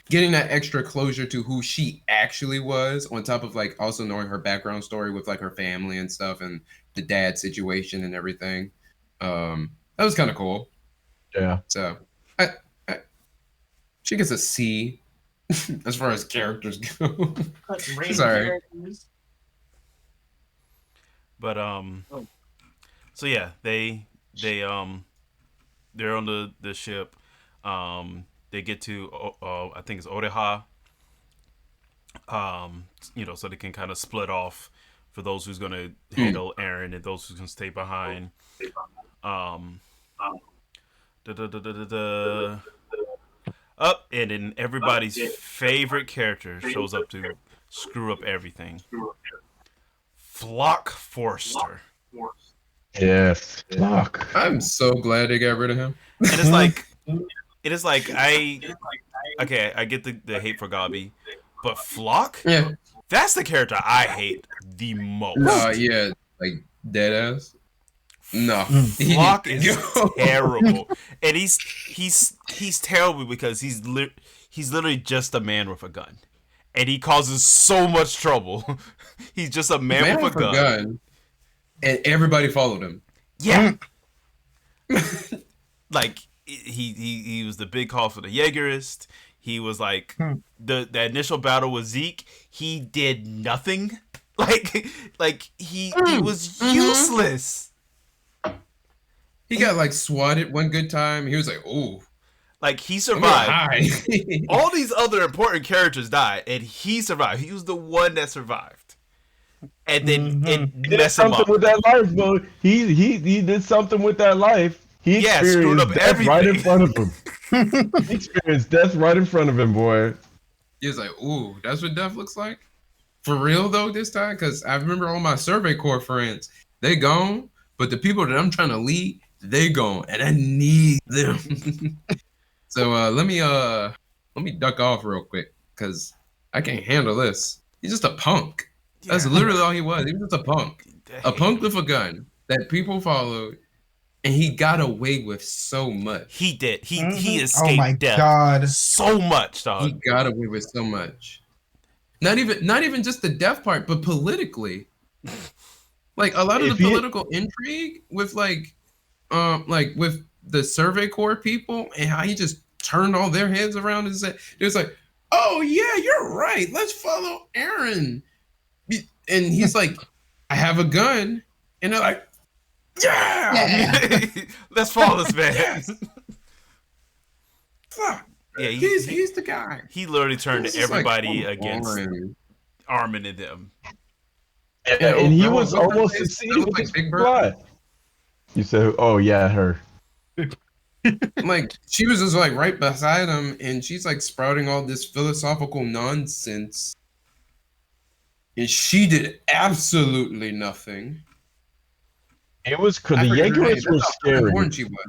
getting that extra closure to who she actually was, on top of like also knowing her background story with like her family and stuff and the dad situation and everything. That was kind of cool. yeah. So, she gets a C as far as characters go. Sorry. But so yeah, they're on the ship. They get to I think it's Oreha. You know, so they can kind of split off for those who's gonna handle Aaron and those who's gonna stay behind. Up, and then everybody's favorite character shows up to screw up everything. Flock Forster. Yes. Fuck. I'm so glad they got rid of him. And it is like I get the hate for Gabi, but Flock, Yeah. that's the character I hate the most. Yeah, like dead ass. No. Flock is terrible, and he's terrible because he's literally just a man with a gun, and he causes so much trouble. He's just a man with a gun. And everybody followed him. Yeah. Like he was the big call for the Jaegerist. He was like the initial battle with Zeke. He did nothing. Like he was useless. He got like swatted one good time. He was like, "Ooh, Like he I'm survived. gonna hide." All these other important characters died, and he survived. He was the one that survived. And then it He did messed him something up. with that life, bro. He did something with that life. He Yeah, experienced screwed up death right in everything. front of him. He experienced death right in front of him, boy. He was like, "Ooh, that's what death looks like." For real though, this time, because I remember all my Survey Corps friends, they gone, but the people that I'm trying to lead, they gone, and I need them. So let me duck off real quick because I can't handle this. He's just a punk. That's literally all he was. He was just a punk. A punk with a gun that people followed, and he got away with so much. He did. He Oh my escaped death God. so much, dog. He got away with so much. Not even just the death part, but politically. Like a lot of the political intrigue with like with the Survey Corps people and how he just turned all their heads around and said, it was like, oh yeah, you're right. Let's follow Aaron. And he's like, I have a gun. And they're like, yeah. Let's follow this man. Yes. Fuck. Yeah, he's the guy. He literally turned everybody like, against Armin and them. And he was almost succeeding with his blood. You said, oh yeah, her. Like she was just like right beside him, and she's like sprouting all this philosophical nonsense, and she did absolutely nothing. It was the Jaegerists were scary. She was.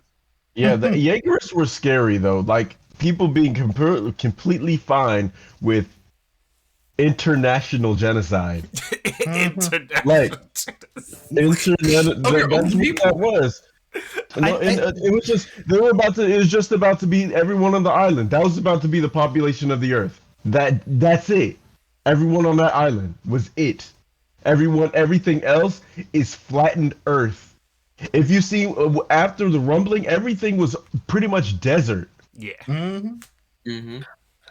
Yeah, the Jaegerists were scary though. Like people being completely fine with international genocide. Like that's what that was. No, it was just it was just about to be everyone on the island. That was about to be the population of the earth. That's it. Everyone on that island was it. Everything else is flattened earth. If you see after the rumbling, everything was pretty much desert. Yeah. Mm-hmm.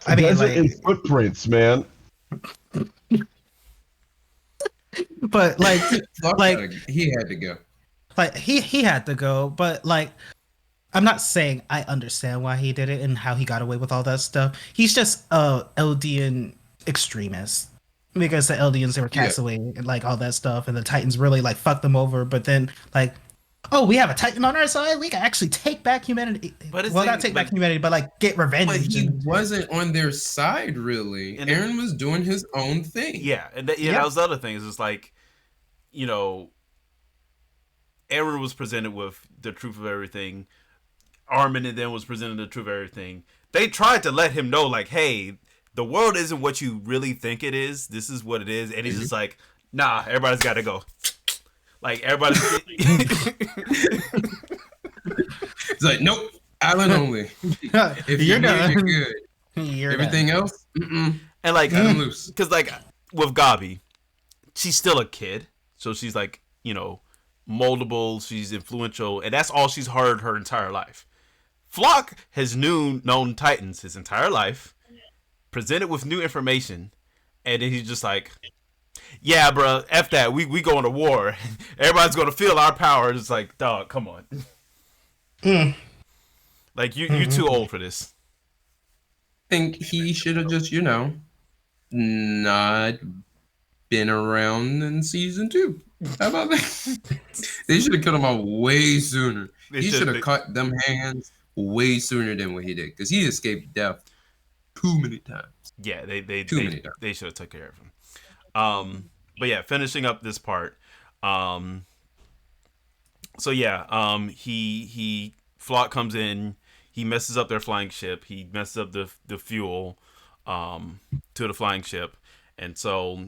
I mean, desert like, and footprints, man. But like he had to go. Like he had to go, but like I'm not saying I understand why he did it and how he got away with all that stuff. He's just a Eldian extremist because the Eldians, they were cast away and like all that stuff, and the Titans really like fucked them over. But then like, oh, we have a Titan on our side. We can actually take back humanity. But not take back humanity, but like get revenge. But he wasn't on their side really. And Aaron was doing his own thing. Yeah, and that was the other thing. It's like, you know, Aaron was presented with the truth of everything. Armin and then was presented the truth of everything. They tried to let him know, like, hey, the world isn't what you really think it is. This is what it is. And he's just like, nah, everybody's got to go. Like, everybody's... It's like, nope, island only. If you're done, you're good. Everything else, and like, loose. Because, like, with Gabi, she's still a kid. So she's like, you know, moldable, she's influential, and that's all she's heard her entire life. Flock has known Titans his entire life, presented with new information, and then he's just like, yeah, bro, F that, we going to war. Everybody's going to feel our power. It's like, dog, come on. Like, you're too old for this. I think he should have just, you know, not been around in season 2. How about that? They should have cut him off way sooner. He should have cut them hands way sooner than what he did, because he escaped death too many times. Yeah, they should have took care of him. But yeah, finishing up this part. So yeah, he Flock comes in. He messes up their flying ship. He messes up the fuel to the flying ship, and so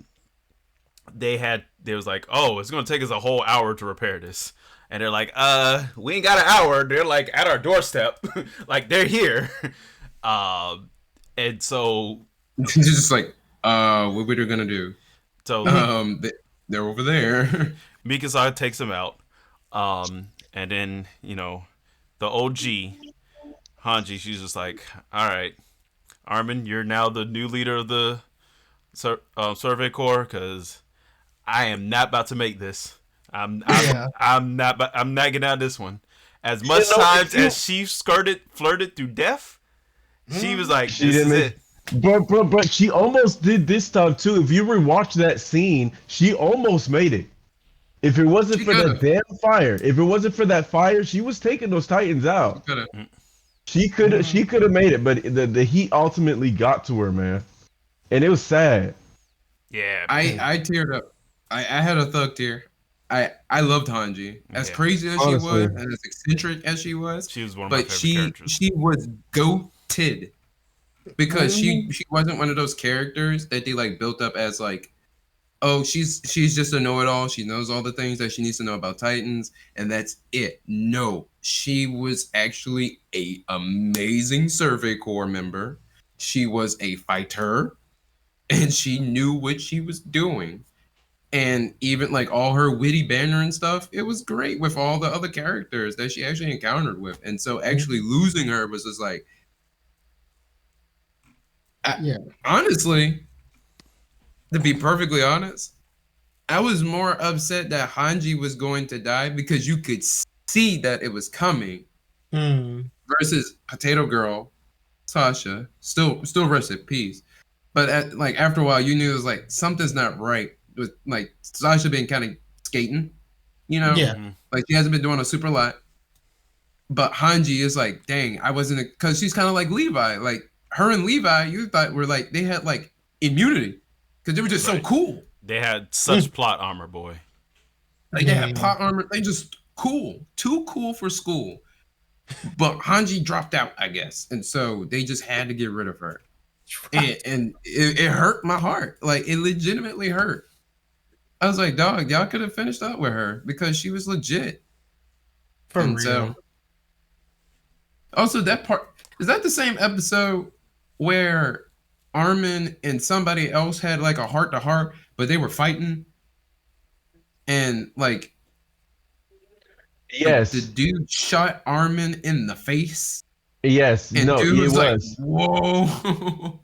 they was like, oh, it's gonna take us a whole hour to repair this. And they're like, we ain't got an hour. They're like at our doorstep. Like, they're here. And so just like, what we're gonna do. So they're over there. Mikasa takes him out. And then, you know, the OG Hanji, she's just like, all right, Armin, you're now the new leader of the Survey Corps, because I am not about to make this. I'm not getting out of this one. As much times as she flirted through death, she was like, this is it. But she almost did this time too. If you rewatch that scene, she almost made it. If it wasn't for that damn fire, if it wasn't for that fire, she was taking those Titans out. She could have made it, but the heat ultimately got to her, man, and it was sad. Yeah, I teared up. I had a thug tear. I loved Hanji. As Yeah. crazy as Honestly. she was, and as eccentric as she was, She was one of my but favorite characters. she was goated because she wasn't one of those characters that they like built up as like, oh, she's just a know-it-all. She knows all the things that she needs to know about Titans, and that's it. No, she was actually a amazing Survey Corps member. She was a fighter, and she knew what she was doing. And even like all her witty banter and stuff, it was great with all the other characters that she actually encountered with. And so actually losing her was just like, honestly, to be perfectly honest, I was more upset that Hanji was going to die because you could see that it was coming versus Potato Girl, Sasha, still rest in peace. But after a while, you knew it was like something's not right with like Sasha been kind of skating, you know, Yeah. like she hasn't been doing a super lot. But Hanji is like, dang, I wasn't, because she's kind of like Levi. Like her and Levi, you thought were like they had like immunity because they were just so cool. They had such plot armor, boy. Like they had plot armor. They just cool, too cool for school. But Hanji dropped out, I guess, and so they just had to get rid of her. And it hurt my heart. Like it legitimately hurt. I was like, dog, y'all could have finished up with her because she was legit. For And real. so, also that part, is that the same episode where Armin and somebody else had like a heart to heart, but they were fighting? And like, Yes. the dude shot Armin in the face. Yes. And No, dude it was like, was. whoa.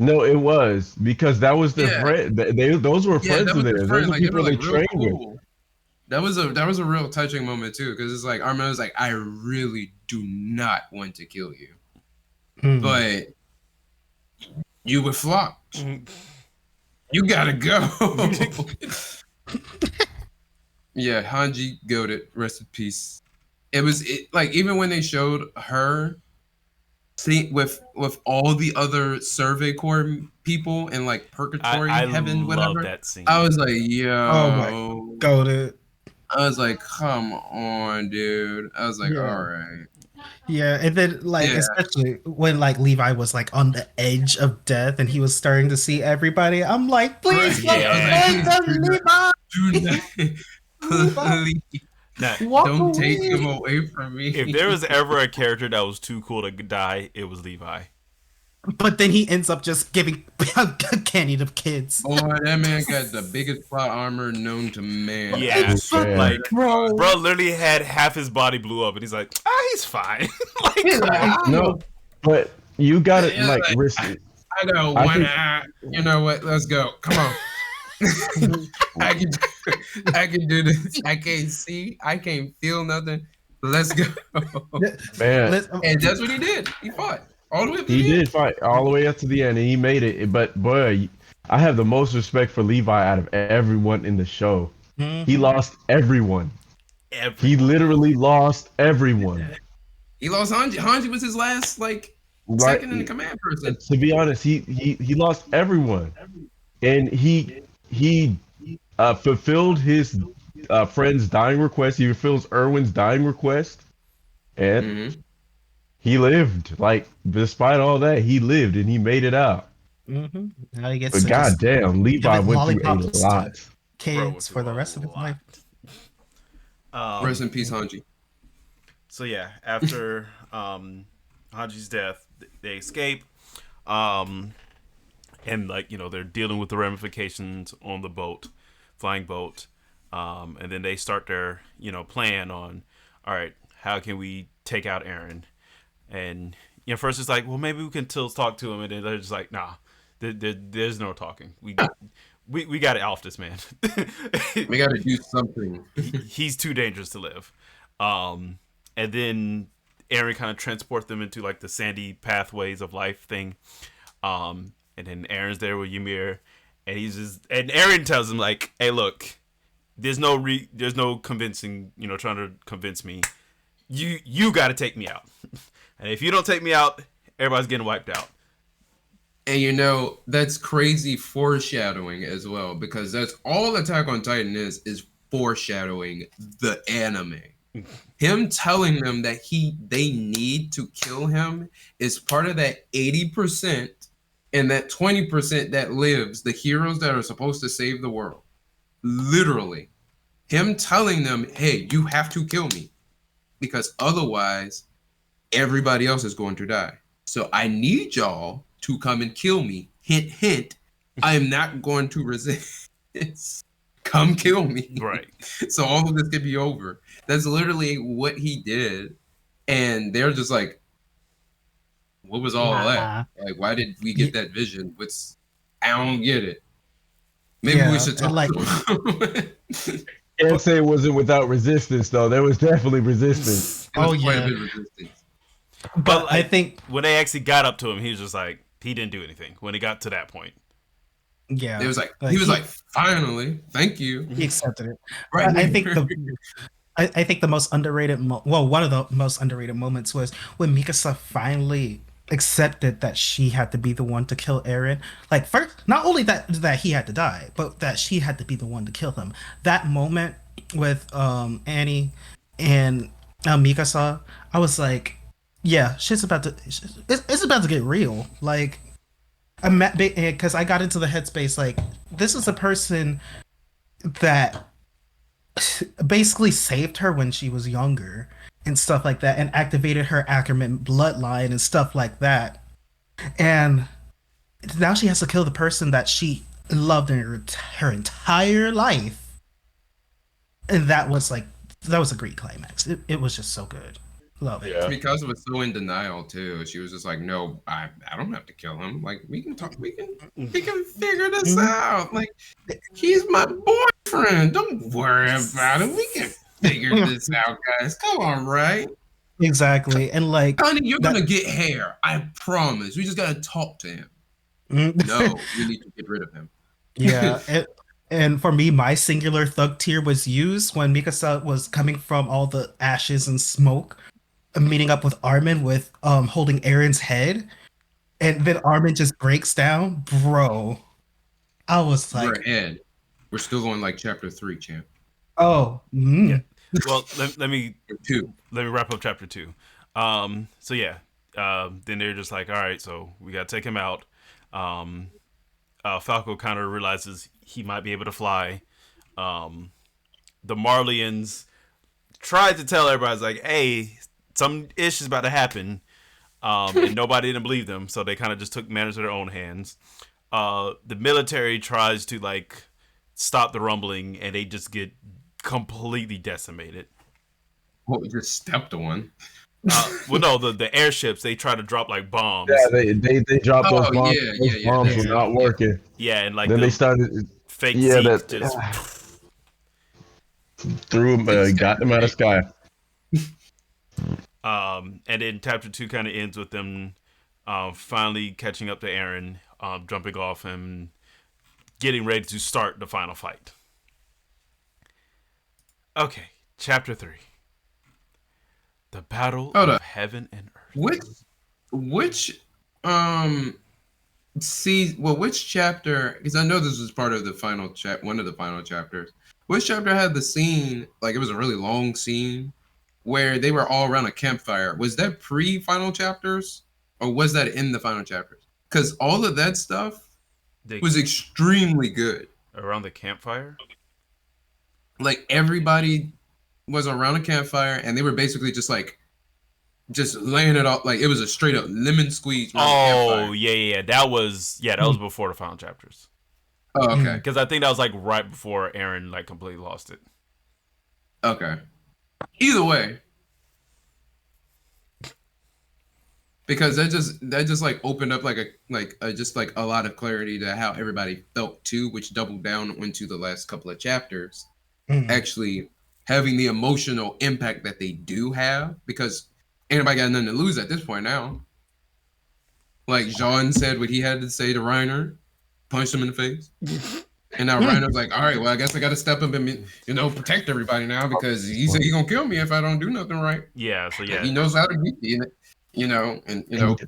No, it was because that was their friend. Those were friends that of was their theirs. friend. Those are Like, they people were they like real trained with. cool. That was a real touching moment too, because it's like Armin was like, I really do not want to kill you, but you would flop. You gotta go. Yeah, Hanji goated. Rest in peace. It was like even when they showed her with all the other Survey Corps people in like purgatory, I heaven, love whatever. that scene. I was like, yo. Oh my god. I was like, come on, dude. I was like, Yeah. all right. Yeah, and then like especially when like Levi was like on the edge of death and he was starting to see everybody, I'm like, please, Levi. Do not, please, don't take him away from me. If there was ever a character that was too cool to die, it was Levi. But then he ends up just giving candy to kids. Boy, that man got the biggest plot armor known to man. Yeah, Yeah. like Bro. literally had half his body blew up, and he's like, he's fine. Like, No, but you got it. Yeah, Like, like, listen, I got I one think- eye. You know what? Let's go. Come on. I can do this. I can't see. I can't feel nothing. Let's go. man, And that's what he did. He fought all the way up to he the end. did fight all the way up to the end, and he made it. But boy, I have the most respect for Levi out of everyone in the show. He lost everyone. He literally lost everyone. He lost Hanji. Hanji was his last second in the command person. To be honest, he lost everyone, and he fulfilled his friend's dying request. He fulfills Erwin's dying request, and he lived. Like, despite all that, he lived and he made it out. Now he gets But to just goddamn, Levi give went through a lollipops to lot. kids for the rest of his life. Rest in peace, Hanji. So yeah, after Hanji's death, they escape, and they're dealing with the ramifications on the boat, flying boat, and then they start their plan on, all right, how can we take out Eren? And first it's like, well, maybe we can still talk to him, and then they're just like, nah, there's no talking. We got to off this man. We got to do something. He's too dangerous to live. And then Eren kind of transports them into like the sandy pathways of life thing. And then Eren's there with Ymir, and and Eren tells him like, hey, look, there's no convincing, trying to convince me. You got to take me out. And if you don't take me out, everybody's getting wiped out. And that's crazy foreshadowing as well, because that's all Attack on Titan is foreshadowing the anime. Him telling them that they need to kill him is part of that 80% and that 20% that lives, the heroes that are supposed to save the world. Literally. Him telling them, hey, you have to kill me because otherwise everybody else is going to die. So I need y'all to come and kill me. Hint, hint. I am not going to resist. Come kill me. Right. So all of this could be over. That's literally what he did. And they're just like, what was all that? Like, why did we get that vision? I don't get it. Maybe we should talk to him. Can't say it wasn't without resistance, though. There was definitely resistance. Quite a bit of resistance. But I think when they actually got up to him, he was just like, he didn't do anything when he got to that point. Yeah, it was like he was like, finally, thank you. He accepted it. Right. I think the most underrated, one of the most underrated moments was when Mikasa finally accepted that she had to be the one to kill Eren. Like, first, not only that he had to die, but that she had to be the one to kill him. That moment with Annie and Mikasa, I was like, yeah, it's about to get real. Like, because I got into the headspace like, this is a person that basically saved her when she was younger and stuff like that, and activated her Ackerman bloodline and stuff like that, and now she has to kill the person that she loved in her entire life, and that was a great climax. It was just so good. Love it. Yeah. Because it was so in denial too. She was just like, no, I don't have to kill him. Like, we can talk, we can figure this out. Like, he's my boyfriend. Don't worry about it. We can figure this out, guys. Come on, right? Exactly. And like, honey, you're gonna get hair. I promise. We just gotta talk to him. No, we need to get rid of him. Yeah. And for me, my singular thug tier was used when Mikasa was coming from all the ashes and smoke, meeting up with Armin with holding Eren's head, and then Armin just breaks down. Bro, I was like, we're ahead. We're still going like chapter 3, champ. Oh, yeah. Well, let me wrap up chapter 2. So yeah, then they're just like, all right, so we gotta take him out. Falco kind of realizes he might be able to fly. The Marleyans tried to tell everybody, like, hey, some ish is about to happen, and nobody didn't believe them, so they kind of just took matters in their own hands. The military tries to like stop the rumbling, and they just get completely decimated. Well, we just stepped on. Well, no, the airships, they try to drop like bombs. Yeah, they dropped those bombs. Those bombs were not working. Yeah, and like then they started fake seats just threw them, got them out of sky. And then chapter 2 kind of ends with them finally catching up to Eren, jumping off and getting ready to start the final fight. Okay, chapter 3. The Battle of Heaven and Earth. Which chapter, because I know this was part of the final one of the final chapters. Which chapter had the scene, like it was a really long scene where they were all around a campfire? Was that pre-final chapters or was that in the final chapters? Because all of that stuff was extremely good. Around the campfire? Like everybody was around a campfire and they were basically just laying it off, like it was a straight up lemon squeeze. Oh yeah, that was before the final chapters. Oh, okay. Because I think that was like right before Eren like completely lost it. Okay. Either way, because that just like opened up just a lot of clarity to how everybody felt too, which doubled down into the last couple of chapters. Actually having the emotional impact that they do have, because anybody got nothing to lose at this point now. Like Jean said what he had to say to Reiner, punched him in the face. And now Reiner's like, all right, well, I guess I got to step up and, protect everybody now because he said he's going to kill me if I don't do nothing right. Yeah, so yeah. He knows how to beat me,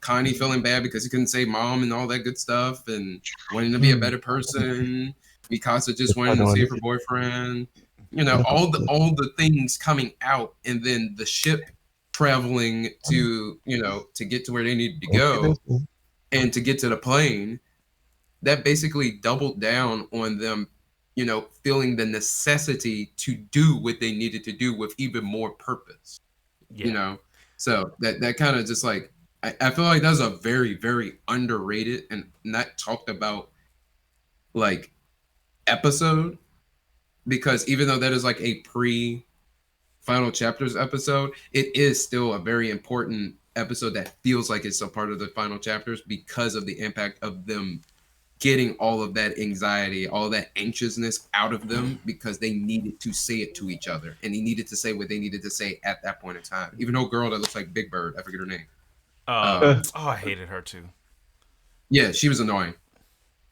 Connie feeling bad because he couldn't save mom and all that good stuff and wanting to be a better person. Mikasa just wanted to save her boyfriend. all the things coming out, and then the ship traveling to to get to where they needed to go, and to get to the plane. That basically doubled down on them, feeling the necessity to do what they needed to do with even more purpose. Yeah. So that kind of just like I feel like that's a very, very underrated and not talked about like episode, because even though that is like a pre final chapters episode, it is still a very important episode that feels like it's a part of the final chapters because of the impact of them getting all of that anxiety, all that anxiousness out of them, because they needed to say it to each other, and they needed to say what they needed to say at that point in time. Even though girl that looks like Big Bird, I forget her name. I hated her too. Yeah, she was annoying.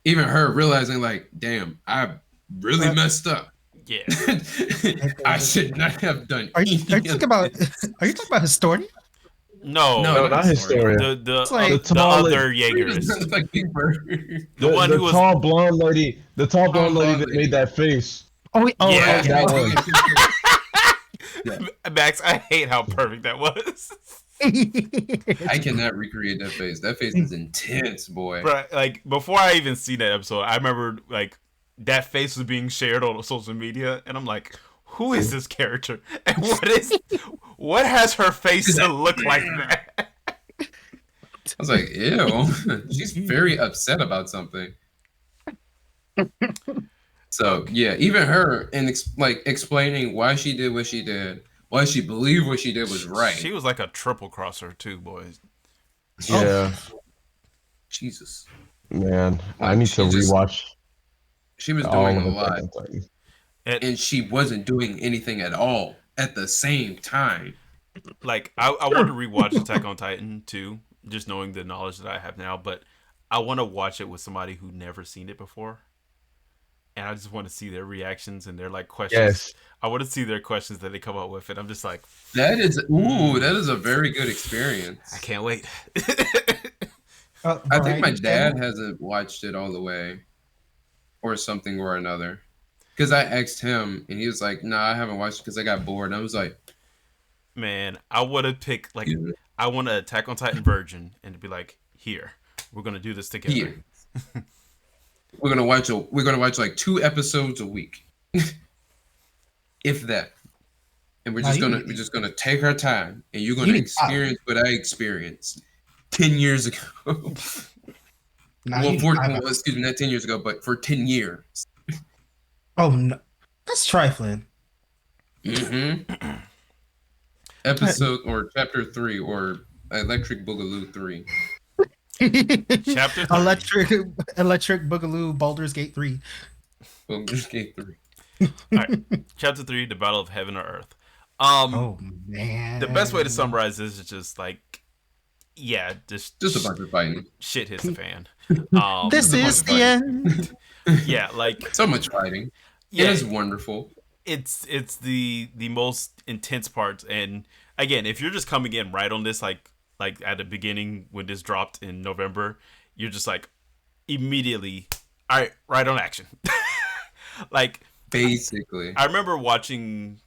Even her realizing like, damn, I really messed up. Yeah. I should not have done. Are you talking about? Are you talking about Historian? No, not Historian. The like- the other Jaegers. It's like Big Bird. The one who was tall blonde lady. The tall blonde lady that lady. made that face. Oh, Yeah. That one. Max, I hate how perfect that was. I cannot recreate that face. That face is intense, boy. But like before I even seen that episode, I remember like that face was being shared on social media, and I'm like, who is this character? And what has her face to look like that? I was like, ew. She's very upset about something. So yeah, even her and explaining why she did what she did, why she believed what she did was right. She was like a triple crosser too, boys. Yeah, Jesus. man. I need to rewatch. She was all doing of a Attack lot, on Titan. and she wasn't doing anything at all at the same time. Like I want to rewatch Attack on Titan too, just knowing the knowledge that I have now, but I want to watch it with somebody who never seen it before. And I just want to see their reactions and their like questions. Yes. I want to see their questions that they come up with, and I'm just like, That is a very good experience. I can't wait. I think my dad hasn't watched it all the way, or something or another. Because I asked him, and he was like, "Nah, I haven't watched it because I got bored." And I was like, Man, I want to pick like Yeah. I want to Attack on Titan virgin and to be like, here, we're gonna do this together. "Here, we're gonna watch like 2 episodes a week, if that." And we're just gonna take our time, and you're gonna experience what I experienced 10 years ago. Excuse me, not 10 years ago, but for 10 years. Oh no, that's trifling. Mm-hmm. Episode or chapter 3 or Electric Boogaloo 3. Chapter 3. Electric Boogaloo Baldur's Gate 3. Baldur's Gate 3. All right. Chapter 3, the Battle of Heaven or Earth. Oh man. The best way to summarize this is just like, yeah, just a bunch of fighting. shit hits the fan. This is the end. Yeah, like So much fighting. yeah, It is wonderful. it's the most intense parts. And again, if you're just coming in right on this, like at the beginning when this dropped in November, you're just like immediately, all right, right on action. Like Basically. I remember watching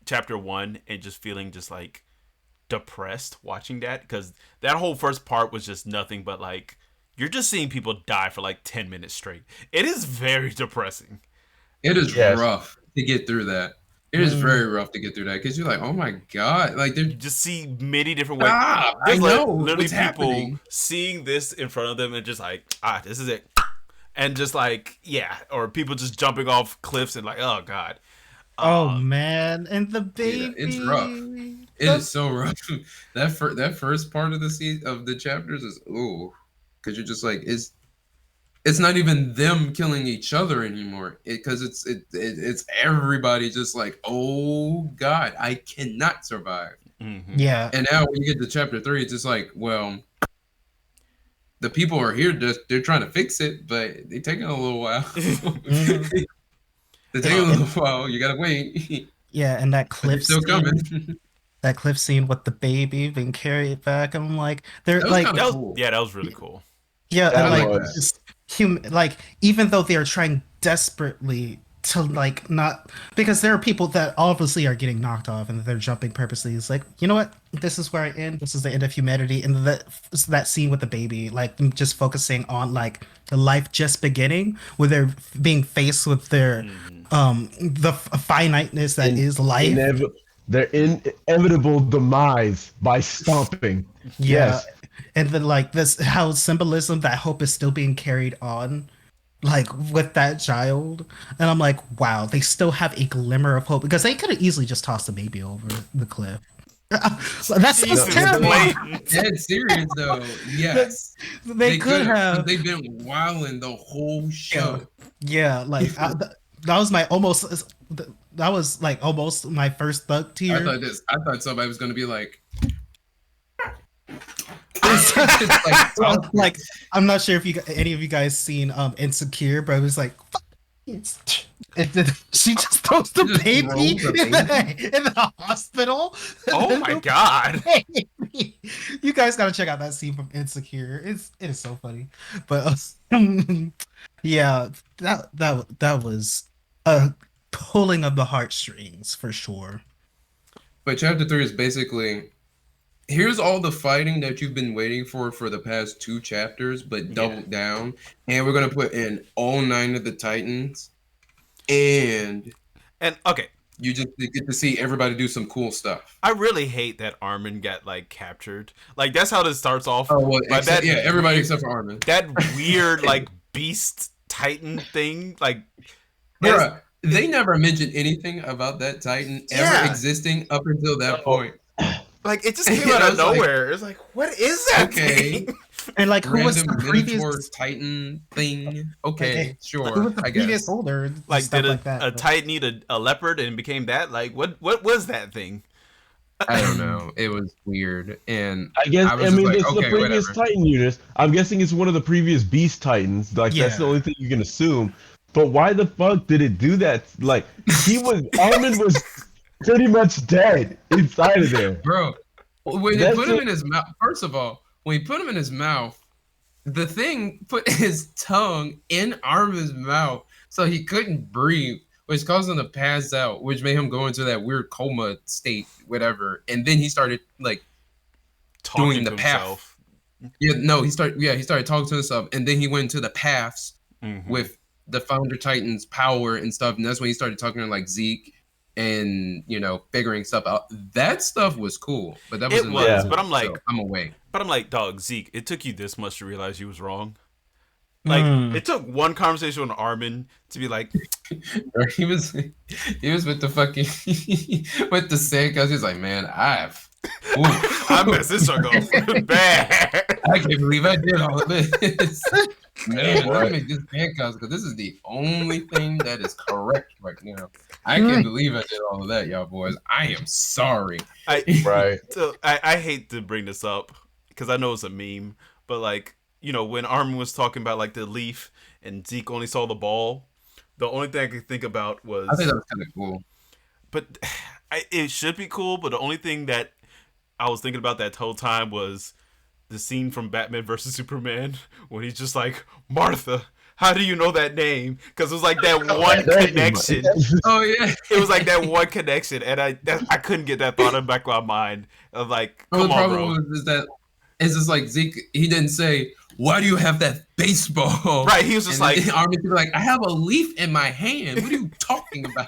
chapter 1 and just feeling just like depressed watching that, because that whole first part was just nothing but like you're just seeing people die for like 10 minutes straight. It is very depressing. It is Yes. rough to get through that. It is very rough to get through that because you're like, oh my god, like You just see many different ways. I There's like know literally what's people happening. seeing this in front of them and just like, this is it. And just like, yeah, or people just jumping off cliffs and like, oh god. Oh man, and the baby. Yeah, it's rough. It is so rough. That first part of the chapters is because you're just like it's not even them killing each other anymore. Because it's everybody just like, oh god, I cannot survive. Mhm. Yeah. And now when you get to chapter 3, it's just like, well, the people are here. They're trying to fix it, but they're taking a little while. They're taking a little while. You gotta wait. Yeah, and that They're cliff still scene, coming. that cliff scene with the baby being carried back. I'm like, they're That was like, kinda That was, cool. yeah, that was really cool. yeah, That and like was- just like even though they are trying desperately to like not, because there are people that obviously are getting knocked off and they're jumping purposely. It's like, you know what? This is where I end. This is the end of humanity. And that scene with the baby, like them just focusing on like the life just beginning, where they're being faced with their the finiteness that is life. Their inevitable demise by stomping. Yeah. Yes. And then like this, how symbolism that hope is still being carried on, like with that child. And I'm like, wow, they still have a glimmer of hope, because they could have easily just tossed the baby over the cliff. That sounds terrible. Dead serious though. Yes. They could have. They've been wilding the whole show. Yeah, like that was my almost. That was like almost my first thug tear. I thought somebody was gonna be like, like I'm not sure if any of you guys seen Insecure, but it was like, and then she just throws the baby in the hospital. Oh my god! You guys gotta check out that scene from Insecure. It is so funny. But yeah, that was a pulling of the heartstrings for sure. But chapter 3 is basically, here's all the fighting that you've been waiting for the past 2 chapters, but doubled down. And we're going to put in all 9 of the Titans. And okay. You just get to see everybody do some cool stuff. I really hate that Armin got like captured. Like that's how this starts off. Oh, well, everybody except for Armin. That weird like beast Titan thing. Like Bruh, they never mentioned anything about that Titan ever existing up until that point. Like it just came out of nowhere. It's like, what is that thing? And like, who was the previous Titan thing? Okay, sure. Who was the previous holder? Like, did a Titan need a leopard and became that? Like, what was that thing? I don't know. It was weird, and I guess I mean it's the previous Titan unit. I'm guessing it's one of the previous Beast Titans. Like that's the only thing you can assume. But why the fuck did it do that? Like Armin was pretty much dead inside of there, bro. When they put him in his mouth, first of all, when he put him in his mouth, the thing put his tongue in Armin's mouth, so he couldn't breathe, which caused him to pass out, which made him go into that weird coma state, whatever. And then he started like doing the path. Yeah, no, he started talking to himself, and then he went into the paths with the Founder Titan's power and stuff, and that's when he started talking to like Zeke and figuring stuff out. That stuff was cool, but that wasn't. But I'm like, so I'm away. But I'm like, dog, Zeke, it took you this much to realize you was wrong. Like it took one conversation with Armin to be like, he was with the fucking with the sandcastles. He's like, man, I messed this up bad. I can't believe I did all of this. Man, let me make this sandcastle because this is the only thing that is correct right now. I can't believe I did all of that, y'all boys. I am sorry. So I hate to bring this up because I know it's a meme, but like, when Armin was talking about like the leaf and Zeke only saw the ball, the only thing I could think about was, I think that was kind of cool. But it should be cool, but the only thing that I was thinking about that whole time was the scene from Batman versus Superman when he's just like, Martha, how do you know that name? Because it was like that one connection. Oh yeah, it was like that one connection, and I couldn't get that thought in the back of my mind. I was like, come on, bro. Is just like Zeke. He didn't say, "Why do you have that baseball?" Right. He was just like, Armin was like, "I have a leaf in my hand. What are you talking about?"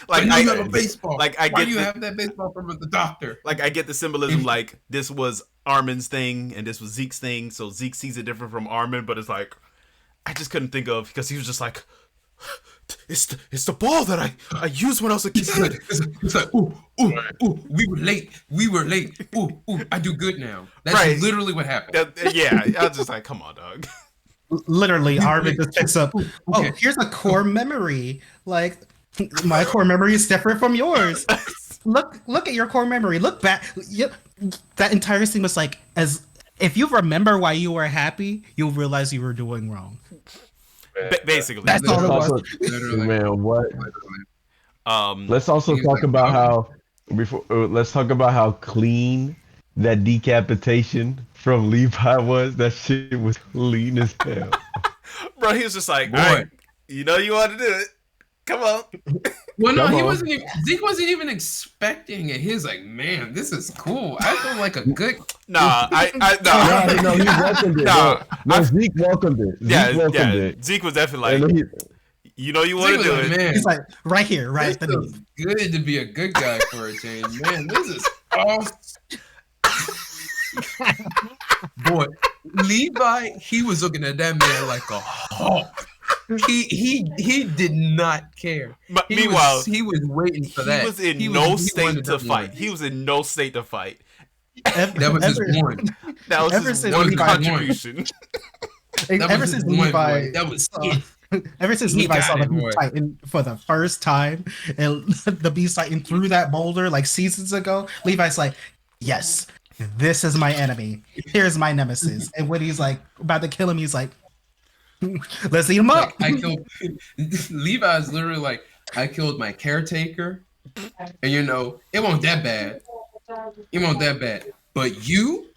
Like, you have a baseball. Like, why do you have that baseball from the doctor? Like, I get the symbolism. Like, this was Armin's thing, and this was Zeke's thing. So Zeke sees it different from Armin, but it's like, I just couldn't think of, because he was just like, it's the ball that I used when I was a kid. It's like, ooh, we were late. Ooh, I do good now. That's literally what happened. Yeah, I was just like, come on, dog. Literally, Armin just picks up, here's a core memory. Like, my core memory is different from yours. Look at your core memory. Look back. That entire scene was like, as if you remember why you were happy, you'll realize you were doing wrong. Basically, that's all it was. Man, what? Let's also talk about how let's talk about how clean that decapitation from Levi was. That shit was clean as hell. Bro, he was just like, all right, you want to do it. Come on. Well, no, Come he on. wasn't. Zeke wasn't even expecting it. He was like, "Man, this is cool. I feel like a good." Nah, No, he welcomed it. Nah, no, Zeke welcomed it. Zeke welcomed it. Zeke was definitely And like, he, you know, you Zeke want to was do like, it. "Man, He's like right here, right at this the feels good to be a good guy for a change. Man, this is awesome." Boy, Levi, he was looking at that man like a hawk. He did not care. Meanwhile, he was waiting for he that. was in He no he state wanted to that fight. one. He was in no state to fight. That was his one. That was Ever his since one Levi- contribution. That Ever was since his one, Levi boy. That was saw- it. Ever since He Levi got saw the it, Beast boy. Titan for the first time and the Beast Titan threw that boulder like seasons ago, Levi's like, yes, this is my enemy. Here's my nemesis. And when he's like about to kill him, he's like, let's eat him up. Like, I killed Levi's literally like, I killed my caretaker, and you know it wasn't that bad. It wasn't that bad. But you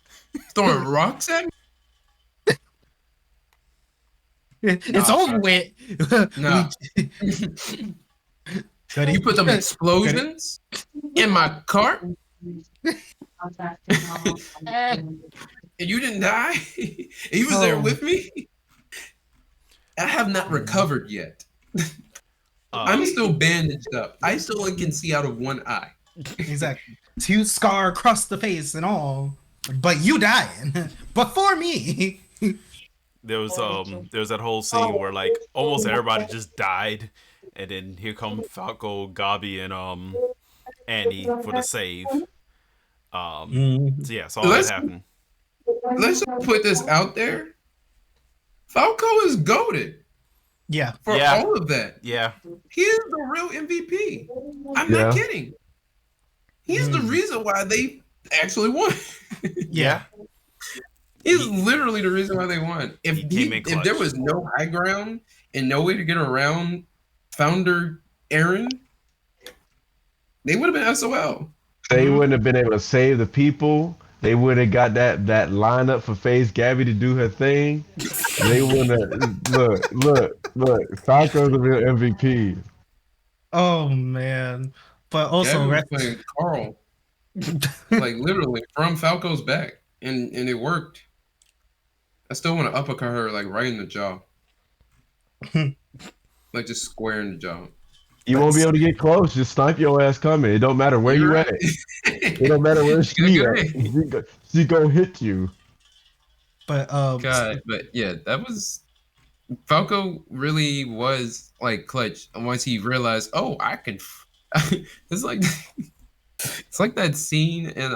throwing rocks at me? It's Nah, over with. Nah. Goody. You put them explosions in my cart, and you didn't die. And you was there Oh. with me. I have not recovered yet. I'm still bandaged up. I still only can see out of one eye. Exactly. 2 scar across the face and all. But you dying. But for me. There was that whole scene where like almost everybody just died, and then here come Falco, Gabi, and Annie for the save. So yeah, so all that happened. Let's just put this out there. Falco is goated Yeah. for Yeah. all of that. Yeah, He is the real MVP. I'm not kidding. He's the reason why they actually won. Yeah. He's literally the reason why they won. If He came in if clutch. there was no high ground and no way to get around Founder Aaron, they would have been SOL. they wouldn't have been able to save the people. They would have got that lineup for FaZe Gabby to do her thing. They wouldn't have look. Falco's the real MVP. Oh man. But also Gabby was playing Carl, like literally from Falco's back, and it worked. I still want to uppercut her like right in the jaw, like just square in the jaw. You won't be able to get close. Just snipe your ass coming. It don't matter where You're you right. at. It don't matter where she at. She gonna hit you. but God, but yeah, that was Falco really was like clutch once he realized, oh, I can. It's like that scene in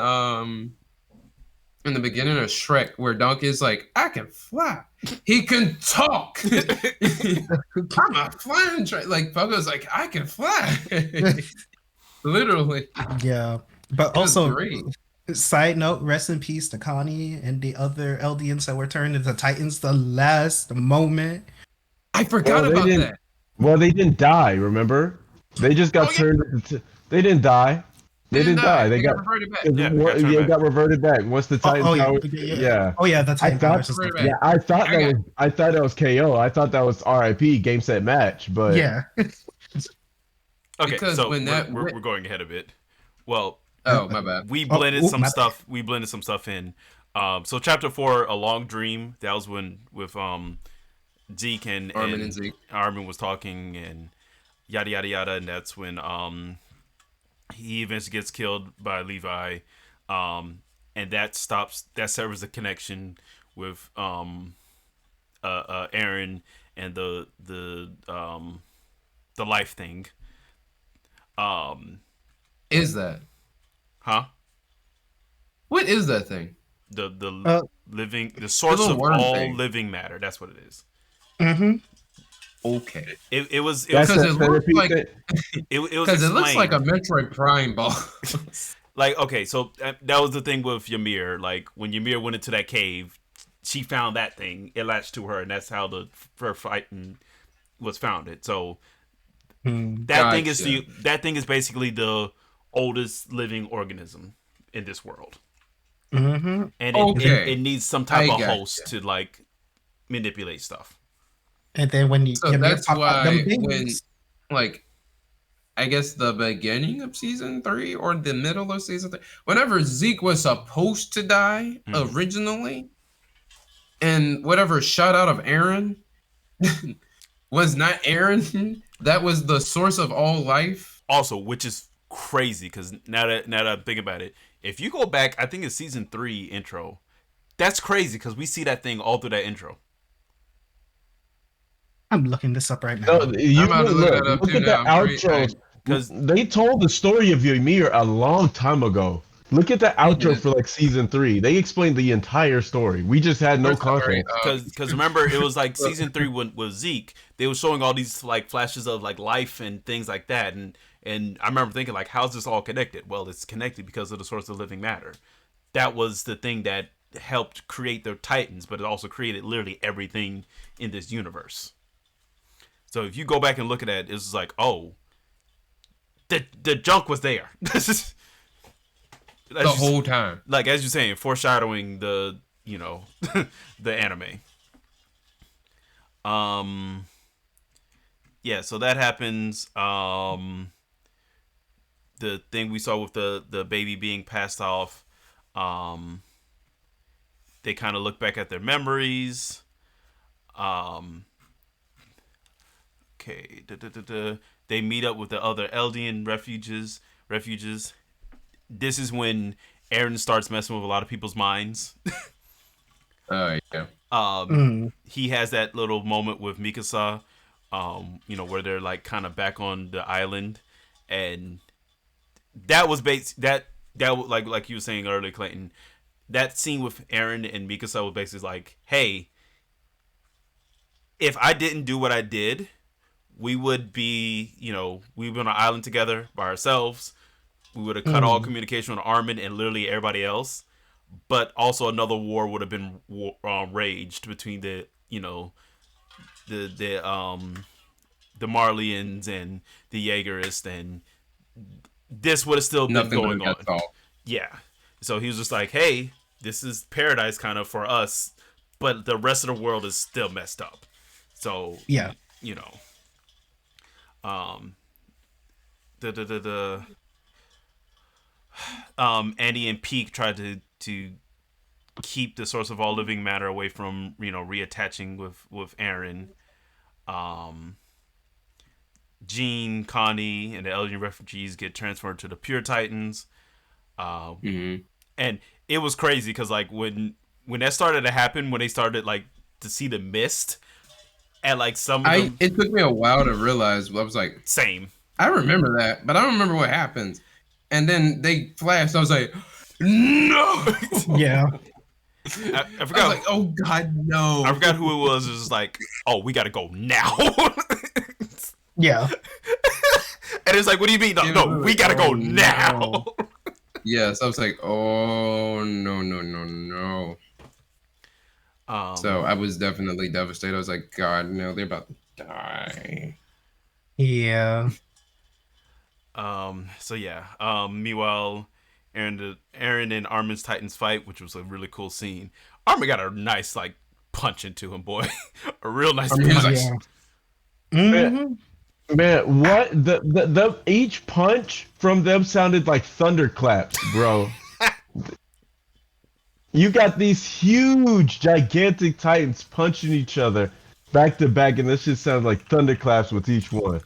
the beginning of Shrek where Donkey is like, I can fly. He can talk. I'm a flying train. Like Falco's like, I can fly. Literally. yeah. But It was also great. side note, rest in peace to Connie and the other Eldians that were turned into Titans the last moment. I forgot about that. Well, they didn't die. Remember? They just got turned. They didn't die. They didn't die. They got reverted back. Yeah, they got reverted back. Once the Titan Power, yeah. Oh yeah, the Titan thought- Power system. Right. I thought that was KO. I thought that was RIP game set match. But Yeah. okay. Because So when we're going ahead a bit. Well, Oh, my bad. we blended some my stuff. We blended some stuff in. So chapter 4, A Long Dream. That was when with Zeke and Armin and Zeke. Armin was talking and yada yada yada, and that's when he eventually gets killed by Levi, and that serves a connection with Aaron and the life thing. Is that? Huh? What is that thing? The living, the source little of worm all thing. living matter. That's what it is. Mm-hmm. Okay. It was that's Because that it looks centipede like- thing. it was Because it looks like a explained. Metroid Prime ball. Like, okay, so that was the thing with Ymir. Like, when Ymir went into that cave, she found that thing. It latched to her, and that's how her fighting was founded. So that thing is Gotcha. that thing is basically the oldest living organism in this world, Mm-hmm. and Okay. it needs some type I of gotcha. host to like manipulate stuff. And then when you So Ymir that's pop out why them when babies- like I guess the beginning of season 3 or the middle of season 3. Whenever Zeke was supposed to die originally, and whatever shot out of Aaron was not Aaron. That was the source of all life. Also, which is crazy because now that I'm thinking about it, if you go back, I think it's season 3 intro. That's crazy because we see that thing all through that intro. I'm looking this up right now. No, you I'm about to look that up look too at the now. outros. Because They told the story of Ymir a long time ago. Look at the outro did. for like season 3. They explained the entire story. We just had no context. because remember it was like season 3 when with Zeke, they were showing all these like flashes of like life and things like that, and I remember thinking like, how's this all connected? Well, it's connected because of the source of living matter. That was the thing that helped create the Titans, but it also created literally everything in this universe. So if you go back and look at it, it's like, oh, the junk was there. The whole time. Like as you're saying, foreshadowing the the anime. Yeah, so that happens. The thing we saw with the baby being passed off. They kind of look back at their memories. Okay. They meet up with the other Eldian refuges. This is when Aaron starts messing with a lot of people's minds. Oh yeah. He has that little moment with Mikasa, where they're like kind of back on the island, and that was that like you were saying earlier, Clayton. That scene with Aaron and Mikasa was basically like, hey, if I didn't do what I did, we would be, we would be on an island together by ourselves. We would have cut all communication with Armin and literally everybody else. But also another war would have been raged between the Marleyans and the Jaegerists, and this would have still been going on. Yeah. So he was just like, hey, this is paradise kind of for us, but the rest of the world is still messed up. So Yeah. Andy and Peak tried to keep the source of all living matter away from reattaching with Aaron. Jean, Connie, and the Eldian refugees get transferred to the Pure Titans. And it was crazy because like when that started to happen, when they started like to see the mist, and like it took me a while to realize. I was like, same. I remember that, but I don't remember what happens. And then they flashed. I was like, no. Yeah. I forgot. I was like, oh god, no. I forgot who it was. It was like, oh, we gotta go now. Yeah. And it's like, what do you mean? No, we gotta go now. No. Yes, I was like, oh no. So I was definitely devastated. I was like, God, no, they're about to die. Yeah. So yeah. Meanwhile, Aaron and Armin's Titans fight, which was a really cool scene. Armin got a nice like punch into him, boy. A real nice punch. Yeah. Mm-hmm. Man, what the each punch from them sounded like thunderclaps, bro. You got these huge, gigantic titans punching each other back to back, and this shit sounds like thunderclaps with each one.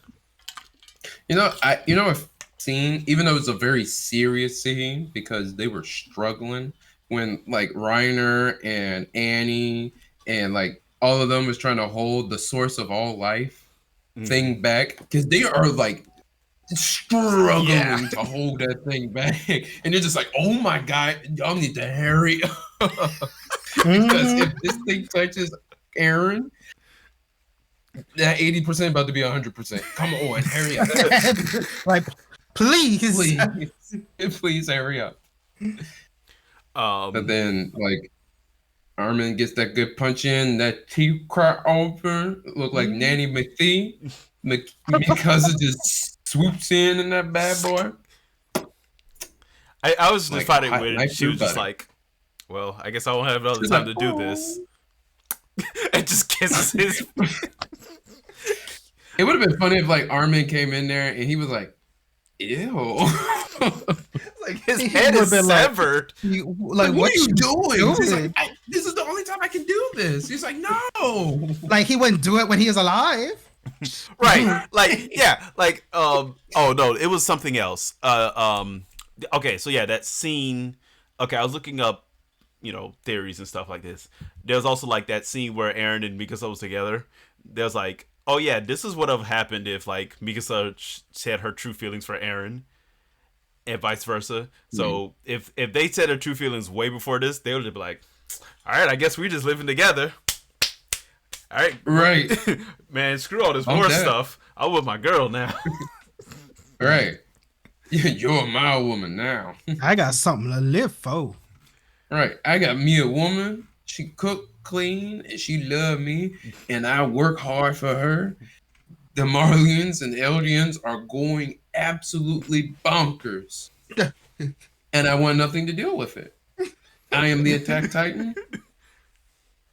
A scene, even though it's a very serious scene because they were struggling when like Reiner and Annie and like all of them was trying to hold the source of all life thing back because they are like struggling to hold that thing back, and you're just like, oh my god, y'all need to hurry up. Because if this thing touches Aaron, that 80% about to be 100%. Come on, hurry up. Like, please hurry up. But then like Armin gets that good punch in, that teeth crack open, look like Nanny McPhee. Mikasa just swoops in that bad boy. I was just Like finding hot weird. knife She was through just butter. like, well, I guess I won't have another She's time like, to do this. And just kisses his. It would have been funny if like Armin came in there and he was like, Ew. Like his He head is would've been like- severed. Like, what are you doing? He's doing? like, this is the only time I can do this. He's like, no. Like he wouldn't do it when he was alive. Right. Like, yeah. Like, oh no, it was something else. Okay, so yeah, that scene. Okay, I was looking up, theories and stuff like this. There's also like that scene where Eren and Mikasa was together. There's like, oh yeah, this is what would have happened if like Mikasa said her true feelings for Eren, and vice versa. So if they said their true feelings way before this, they would just be like, all right, I guess we're just living together. All right, Right. man, screw all this I'm war dead. stuff. I'm with my girl now. Right. You're my woman now. I got something to live for. Right. I got me a woman. She cook clean and she love me and I work hard for her. The Marlians and Eldians are going absolutely bonkers. And I want nothing to do with it. I am the Attack Titan.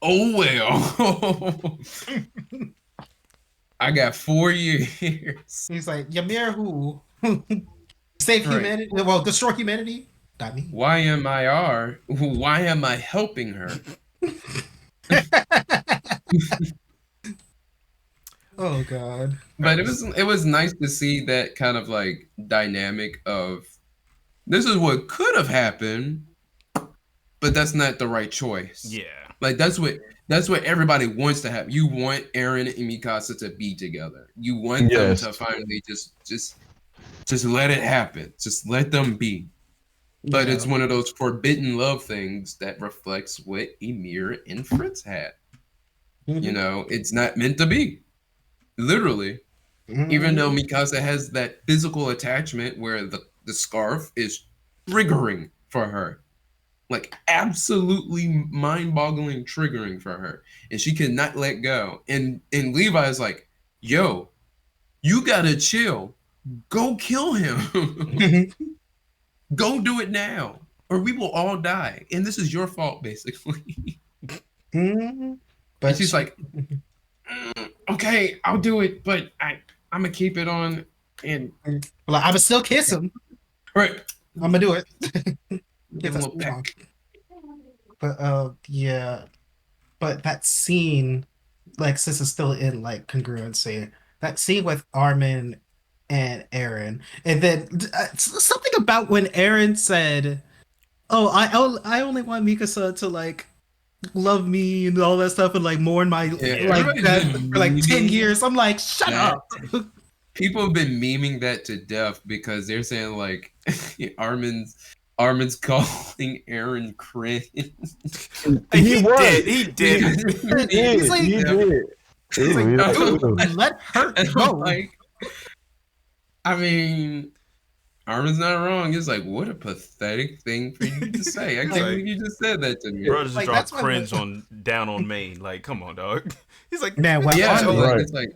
Oh well. I got 4 years. He's like, Ymir who save Right. humanity, well, destroy humanity. Not me. Why am I helping her? Oh god. But it was nice to see that kind of like dynamic of this is what could have happened, but that's not the right choice. Yeah. Like that's what everybody wants to have. You want Eren and Mikasa to be together. You want Yes. them to finally just let it happen. Just let them be. But it's one of those forbidden love things that reflects what Ymir and Fritz had. You know, it's not meant to be. Literally. Even though Mikasa has that physical attachment where the scarf is triggering for her. Like absolutely mind-boggling triggering for her. And she cannot let go. And Levi is like, yo, you gotta chill. Go kill him. Go do it now. Or we will all die. And this is your fault, basically. But And she's like, okay, I'll do it, but I'm gonna keep it on and like, I would still kiss him. right. I'm gonna do it. Give him a little peck. But yeah. But that scene, like, since it's still in like congruency, that scene with Armin and Eren, and then something about when Eren said, "Oh, I only want Mikasa to like love me and all that stuff and like mourn my like everybody's that been for like 10 memeing years." I'm like, shut that. up. People have been memeing that to death because they're saying like Armin's calling Eren cringe. He did. He did. He's like, He did. dude, let her And go. I'm like, I mean, Armin's not wrong. It's like, what a pathetic thing for you to say. I can't believe you just said that to me. Bro just Like, dropped that's why- cringe on down on Maine. Like, come on, dog. He's like, Man, when Yeah, Armin, like, Right. it's like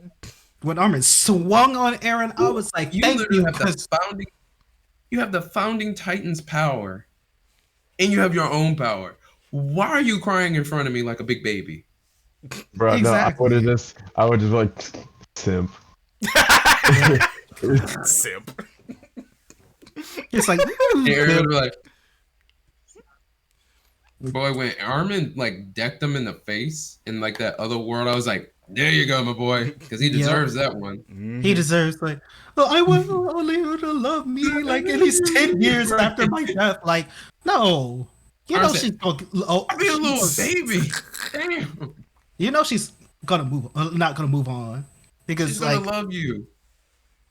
when Armin swung on Eren, I was like, you thank literally you, have the founding Titan's power, and you have your own power. Why are you crying in front of me like a big baby? Bro, Exactly. I would just like simp. simp. it's like, Eren would be like, boy, when Armin like decked him in the face in like that other world, I was like, there you go, my boy, because he deserves that one. he deserves like, oh, I want only her to love me like at least 10 years after my death. Like, no, you know Armin she's said, gonna, I mean, a little she's- baby. Damn. you know she's gonna not gonna move on because She's gonna like love you,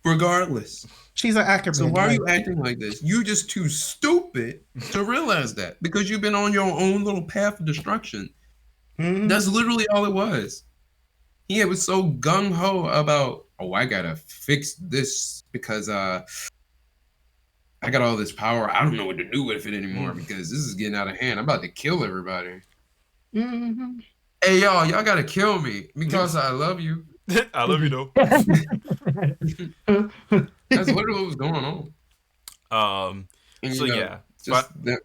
regardless. she's an actor. So why are you acting like this? You're just too stupid to realize that because you've been on your own little path of destruction. That's literally all it was. He was so gung ho about, oh, I gotta fix this because I got all this power. I don't know what to do with it anymore because this is getting out of hand. I'm about to kill everybody. Hey y'all gotta kill me because I love you. I love you though. That's literally what was going on. And, So you know, yeah, just that.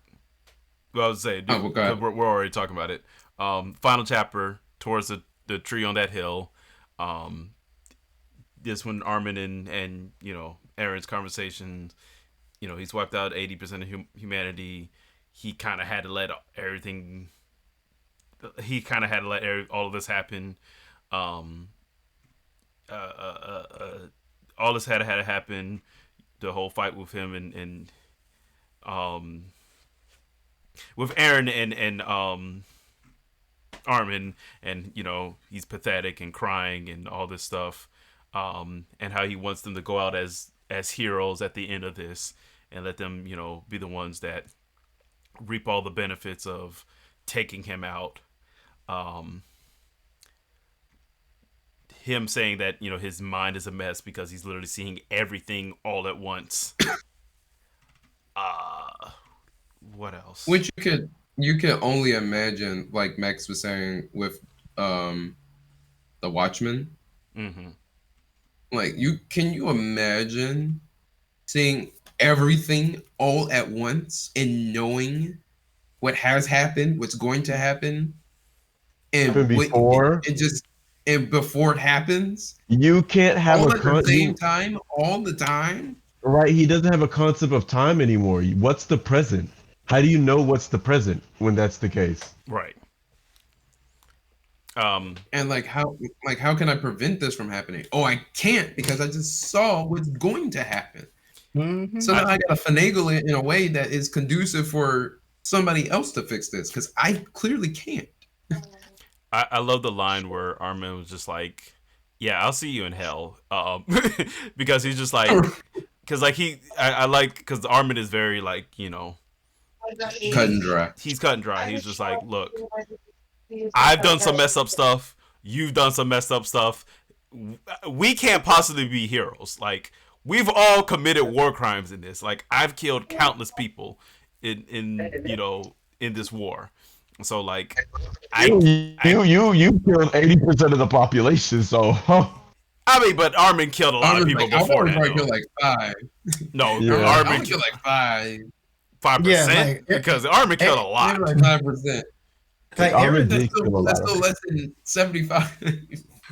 well, I was saying, Oh, well, go ahead. we're already talking about it. Final chapter towards the tree on that hill. This when Armin and Aaron's conversation, he's wiped out 80% of humanity. He kind of had to let everything. He kind of had to let all of this happen. All this had to happen. The whole fight with him and with Aaron and Armin, and he's pathetic and crying and all this stuff, and how he wants them to go out as heroes at the end of this, and let them be the ones that reap all the benefits of taking him out. Him saying that his mind is a mess because he's literally seeing everything all at once. What else? Which you can only imagine, like Max was saying with the Watchmen. Mm-hmm. Like can you imagine seeing everything all at once and knowing what has happened, what's going to happen, and before before it happens, you can't have all at the same time, all the time. Right, he doesn't have a concept of time anymore. What's the present? How do you know what's the present when that's the case? Right. And how can I prevent this from happening? Oh, I can't, because I just saw what's going to happen. Mm-hmm. So now I gotta finagle it in a way that is conducive for somebody else to fix this, because I clearly can't. I love the line where Armin was just like, "Yeah, I'll see you in hell," because he's just like, because because Armin is very like Cut and dry. He's cut and dry. He's just like, "Look, I've done some messed up stuff. You've done some messed up stuff. We can't possibly be heroes. Like, we've all committed war crimes in this. Like, I've killed countless people in this war. So like, you killed 80% of the population. So I mean, but Armin killed a lot of people before that. I killed like 5. No, Yeah. Armin killed like 5. 5%, Yeah, because Armin killed a lot. Like 5%. Like Aaron Aaron, did kill a lot That's of still less than 75.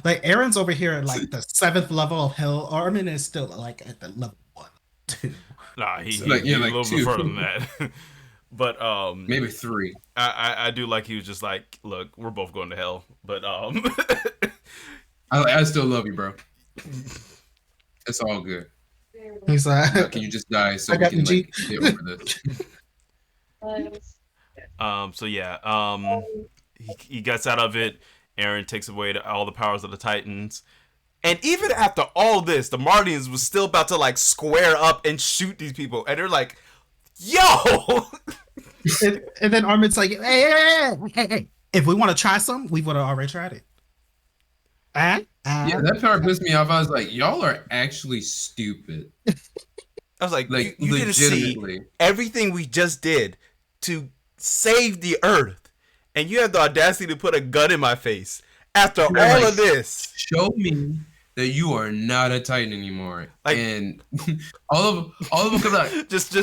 like Aaron's over here at like the 7th level of hell. Armin is still like at the level 1, 2. Nah, he's Like, a like little 2. bit further than that. But Maybe 3. I do like he was just like, look, we're both going to hell. But I still love you, bro. It's all good. He's like, Can you just die so I we got can the get over this? So yeah, he gets out of it. Aaron takes away all the powers of the Titans. And even after all this, the Martians was still about to like square up and shoot these people. And they're like, yo! and then Armin's like, hey. If we want to try some, we would have already tried it. Yeah, that part pissed me off. I was like, y'all are actually stupid. I was like you didn't see everything we just did to save the Earth. And you have the audacity to put a gun in my face after all of this. Show me that you are not a Titan anymore. Like, and all of them come like just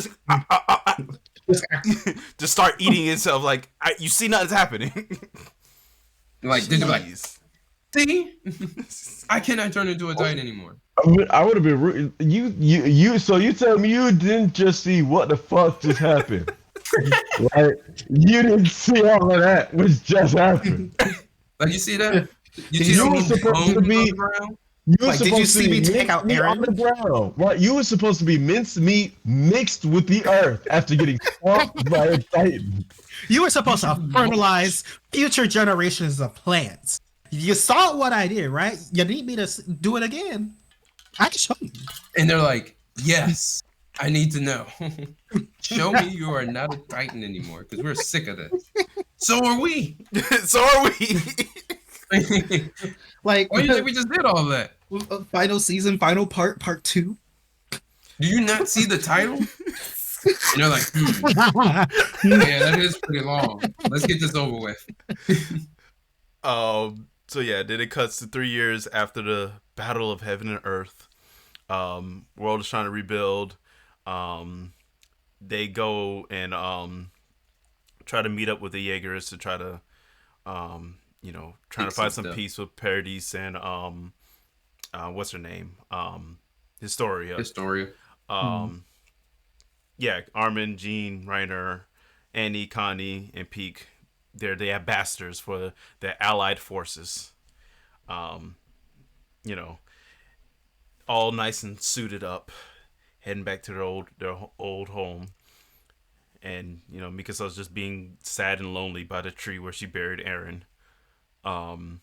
start eating itself. Like, you see nothing's happening. Like, did you like? See, I cannot turn into a Titan anymore. I would have been rude. You. So you tell me you didn't just see what the fuck just happened? Like, you didn't see all of that which just happened. Like, you see that? You were supposed to be. You were like, did you see me take out Aaron? On the ground, right? You were supposed to be minced meat mixed with the earth after getting swamped by a Titan. You were supposed to fertilize future generations of plants. You saw what I did, right? You need me to do it again? I can show you. And they're like, yes, I need to know. Show me you are not a Titan anymore, because we're sick of this. So are we. So are we. Like, why do you think we just did all that? Final season, final part 2. Do you not see the title? And they're like, yeah, that is pretty long. Let's get this over with. So yeah, then it cuts to 3 years after the Battle of Heaven and Earth. World is trying to rebuild. They go and try to meet up with the Jaegers to try to trying to find some peace with Paradis and what's her name? Historia. Historia. Um, yeah, Armin, Jean, Reiner, Annie, Connie, and Peak. They're the ambassadors for the Allied forces. Um, you know, all nice and suited up, heading back to their old home. And Mikasa's just being sad and lonely by the tree where she buried Eren. Um,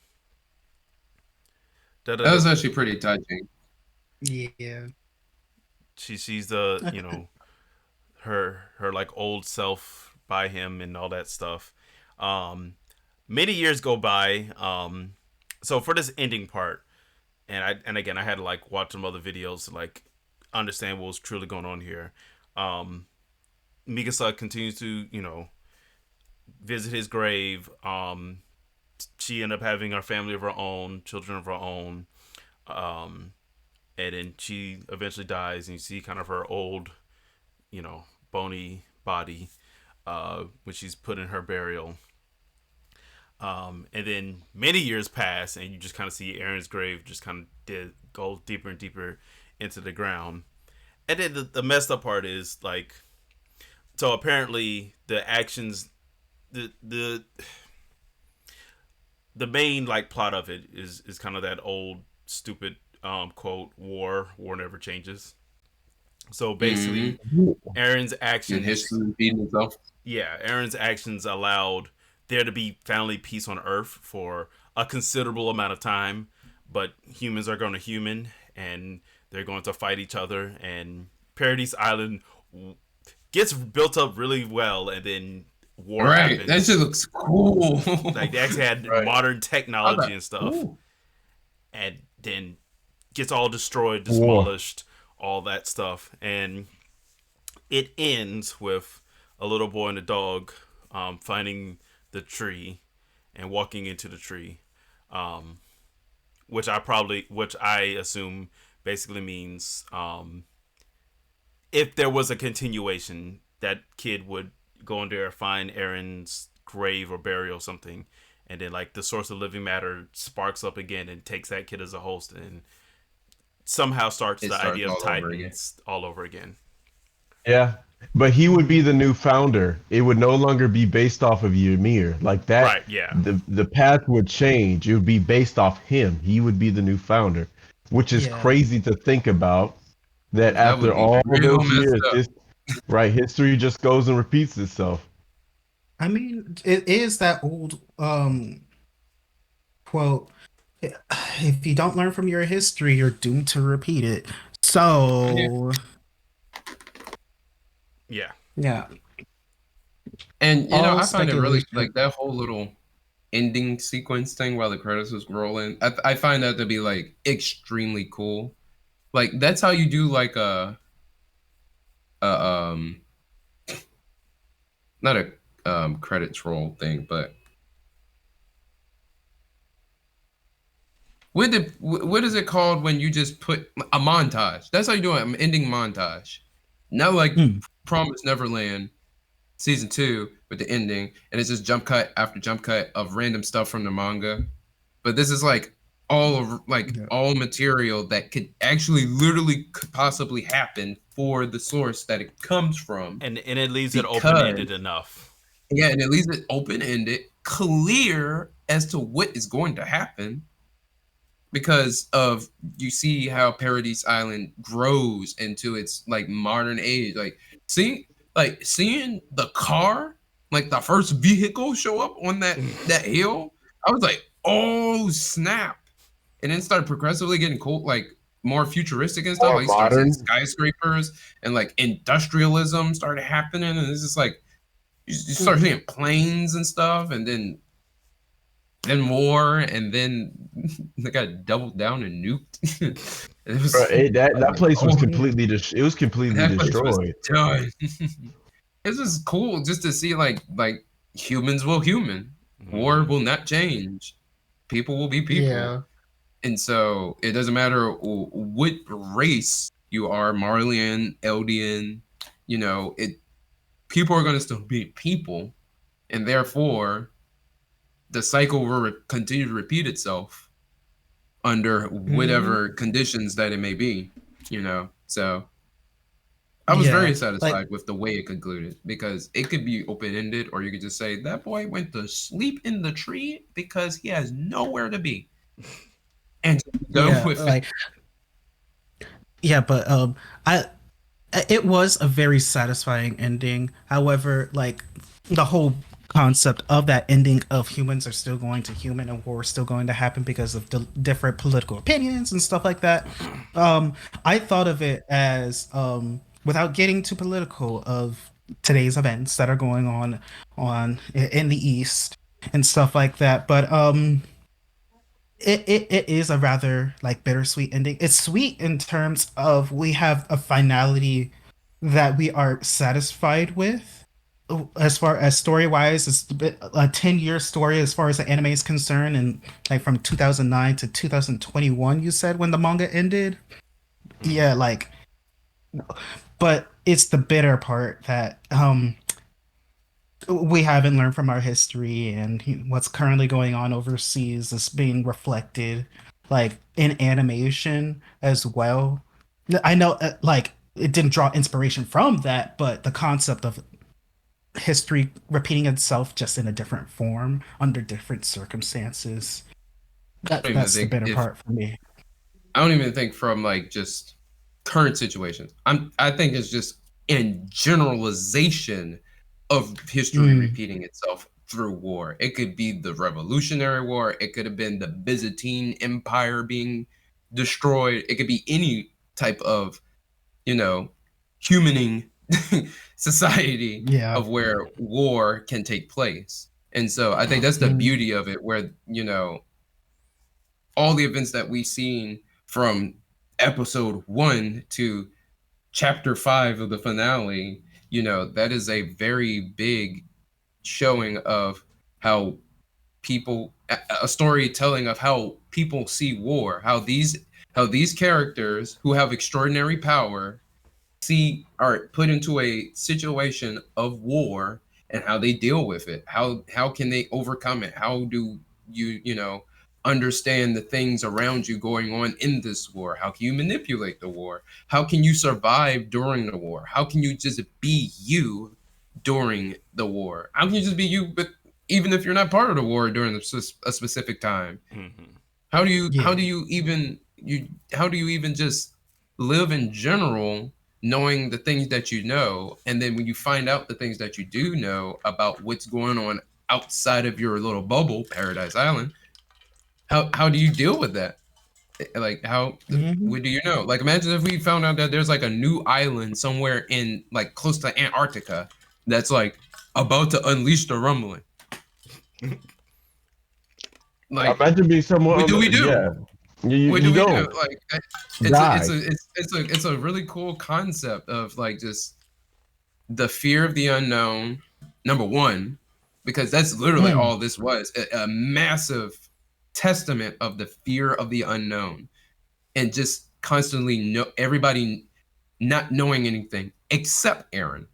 da da That da. was actually pretty touching. Yeah. She sees the her like old self by him and all that stuff. Many years go by. So for this ending part, and again I had to like watch some other videos to like understand what was truly going on here. Mikasa continues to visit his grave. She ended up having her family of her own, children of her own. And then she eventually dies, and you see kind of her old, bony body when she's put in her burial. And then many years pass, and you just kind of see Eren's grave just kind of go deeper and deeper into the ground. And then the messed up part is like, so apparently the actions, the main like plot of it is kind of that old stupid quote, war never changes. So basically, Aaron's And actions, history repeating itself. yeah, Aaron's actions allowed there to be finally peace on Earth for a considerable amount of time, but humans are going to human, and they're going to fight each other, and Paradise Island gets built up really well, and then war Right. happens. That shit looks cool. Like they actually had Right. modern I technology thought- and stuff, Ooh. and then gets all destroyed, War. demolished, all that stuff, and it ends with a little boy and a dog finding the tree and walking into the tree, which I assume basically means if there was a continuation, that kid would go in there, find Aaron's grave or burial or something, and then like the source of living matter sparks up again and takes that kid as a host and somehow starts It the starts idea of all over again. Titans all over again. Yeah, but he would be the new founder. It would no longer be based off of Ymir like that. Right, yeah. The path would change. It would be based off him. He would be the new founder, which is Yeah. crazy to think about. That That after would be all real those messed years, up. right, history just goes and repeats itself. I mean, it is that old quote. If you don't learn from your history, you're doomed to repeat it. So, Yeah. yeah. And All I find it really speculation. like that whole little ending sequence thing while the credits was rolling. I find that to be like extremely cool. Like that's how you do like a not a credits roll thing, but what is it called when you just put a montage? That's how you do it. An ending montage. Not like Promise Neverland season 2 with the ending, and it's just jump cut after jump cut of random stuff from the manga. But this is like all material that could actually literally could possibly happen for the source that it comes from. And it leaves it Because- open-ended enough. Yeah, and it leaves it open-ended, clear as to what is going to happen. Because of you see how Paradise Island grows into its like modern age. Like seeing the car, like the first vehicle show up on that hill, I was like, oh snap. And then started progressively getting cool, like more futuristic and stuff. More Like started seeing modern. skyscrapers and like industrialism started happening, and it's just like you start seeing planes and stuff, and then war, and then they got doubled down and nuked. It was, That place was oh, completely it was completely that place was destroyed. done. It's just cool just to see like humans will human. War will not change. People will be people. Yeah. And so it doesn't matter what race you are, Marlian, Eldian, people are going to still be people. And therefore, the cycle will continue to repeat itself under whatever conditions that it may be. So I was Yeah, very like satisfied with the way it concluded because it could be open ended, or you could just say that boy went to sleep in the tree because he has nowhere to be, and just go yeah, with it. like yeah, but I it was a very satisfying ending. However, like the whole concept of that ending of humans are still going to human and war is still going to happen because of the different political opinions and stuff like that. Um, I thought of it as without getting too political of today's events that are going on in the East and stuff like that. But it is a rather like bittersweet ending. It's sweet in terms of we have a finality that we are satisfied with. As far as story wise, it's a 10-year story as far as the anime is concerned, and like from 2009 to 2021, you said when the manga ended. Yeah, like, but it's the bitter part that we haven't learned from our history and what's currently going on overseas is being reflected like in animation as well. I know like it didn't draw inspiration from that, but the concept of history repeating itself just in a different form under different circumstances, I don't even that's the think bitter if part for me. I don't even think from like just current situations. I think it's just in generalization of history Mm, repeating itself through war. It could be the Revolutionary War, it could have been the Byzantine Empire being destroyed. It could be any type of, you know, humaning society yeah. of where war can take place. And so I think that's the Mm, beauty of it, where, all the events that we've seen from episode 1 to chapter 5 of the finale, that is a very big showing of how a storytelling of how people see war, how these characters who have extraordinary power are put into a situation of war, and how they deal with it. How can they overcome it? How do you understand the things around you going on in this war? How can you manipulate the war? How can you survive during the war? How can you just be you during the war? How can you just be you, but even if you're not part of the war during a specific time? Mm-hmm. How yeah. do you even you how do you even just live in general, knowing the things that you know, and then when you find out the things that you do know about what's going on outside of your little bubble, Paradise Island, how do you deal with that? Like, Mhm. what do you know? Like, imagine if we found out that there's like a new island somewhere in like close to Antarctica that's like about to unleash the rumbling. Like, Imagine being what someone. do we do? Yeah, you What do you we do? don't Like, die. it's a really cool concept of like just the fear of the unknown. Number one, because that's literally Mm, all this was, a massive testament of the fear of the unknown, and just constantly know everybody not knowing anything except Aaron.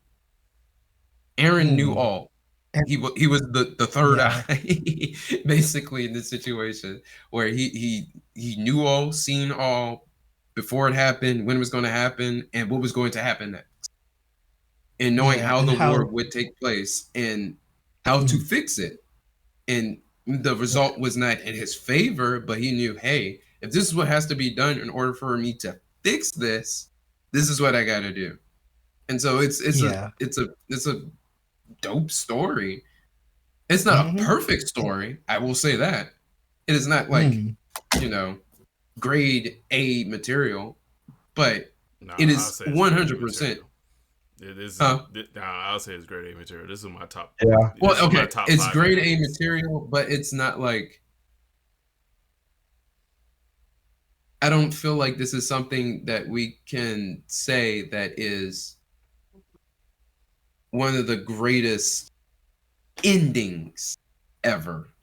Aaron knew mm. all. And He was the third yeah, eye, basically, in this situation, where he knew all, seen all, before it happened, when it was going to happen, and what was going to happen next, and knowing yeah, how and the war how would take place and how to mm, fix it. And the result was not in his favor, but he knew, hey, if this is what has to be done in order for me to fix this is what I got to do. And so yeah. it's a dope story. It's not a Hmm. perfect story, I will say that. It is not like, Mm. you know, grade A material, but Nah, it I'll is say it's grade A 100%. material. This is Huh? nah, I'll say it's grade A material. This is my top. Yeah, Well, This is my okay, top it's five grade A animes. material, but it's not like, I don't feel like this is something that we can say that is one of the greatest endings ever,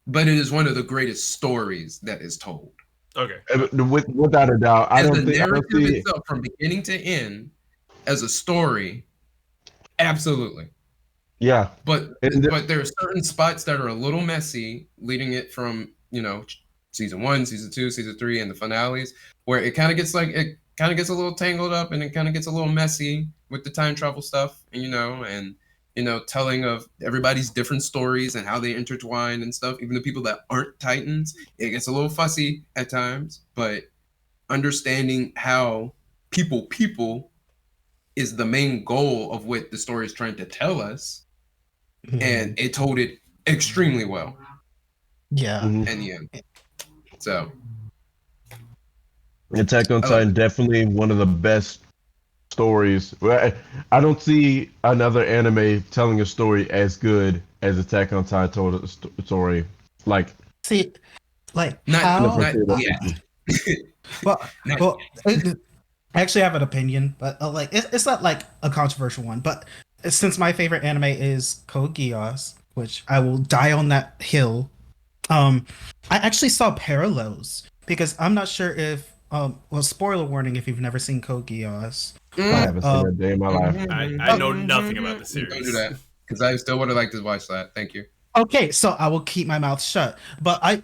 but it is one of the greatest stories that is told. Okay, without a doubt. As the I don't narrative see. itself from beginning to end, as a story, absolutely. Yeah, But and but there are certain spots that are a little messy, leading it from season 1, season 2, season 3, and the finales, where it kind of gets like kind of gets a little tangled up and it kind of gets a little messy with the time travel stuff, and telling of everybody's different stories and how they intertwine and stuff. Even the people that aren't Titans, it gets a little fussy at times, but understanding how people is the main goal of what the story is trying to tell us, and it told it extremely well Yeah. Mhm. in the end. So Attack on I love Titan, it. definitely one of the best stories. Well, I don't see another anime telling a story as good as Attack on Titan told a story. Like, See, like Not in the how? not foreseeable yet. future. Well, Not well, I actually have an opinion, but like it's not like a controversial one. But since my favorite anime is Code Geass, which I will die on that hill, I actually saw parallels because I'm not sure if well, spoiler warning if you've never seen Code Geass, I but haven't seen that day in my life. I know nothing about the Don't do series. that, because I still would have liked to watch that. Thank you. okay, so I will keep my mouth shut. But I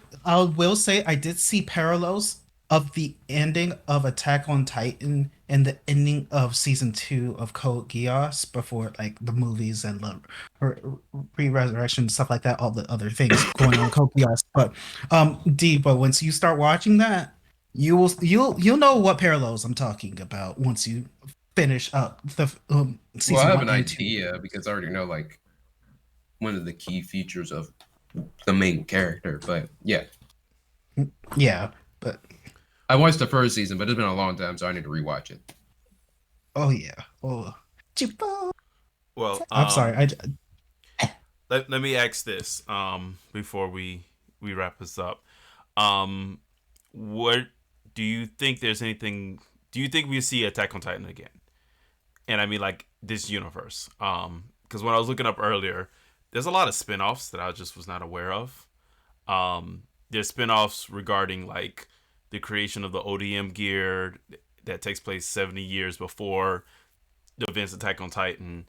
will say I did see parallels of the ending of Attack on Titan and the ending of season 2 of Code Geass before like the movies and the re-resurrection stuff like that, all the other things going on in Code Geass. But once you start watching that, you'll know what parallels I'm talking about once you finish up the Well, I season have one an and two. idea because I already know like one of the key features of the main character. But yeah, Yeah, but I watched the first season, but it's been a long time, so I need to rewatch it. oh yeah. Oh. Chipo. Well, I'm sorry. let me ask this before we wrap this up. Um, what do you think? There's anything? Do you think we see Attack on Titan again? And I mean like this universe. Because when I was looking up earlier, there's a lot of spin-offs that I just was not aware of. There's spin-offs regarding like the creation of the ODM gear that takes place 70 years before the events of Attack on Titan.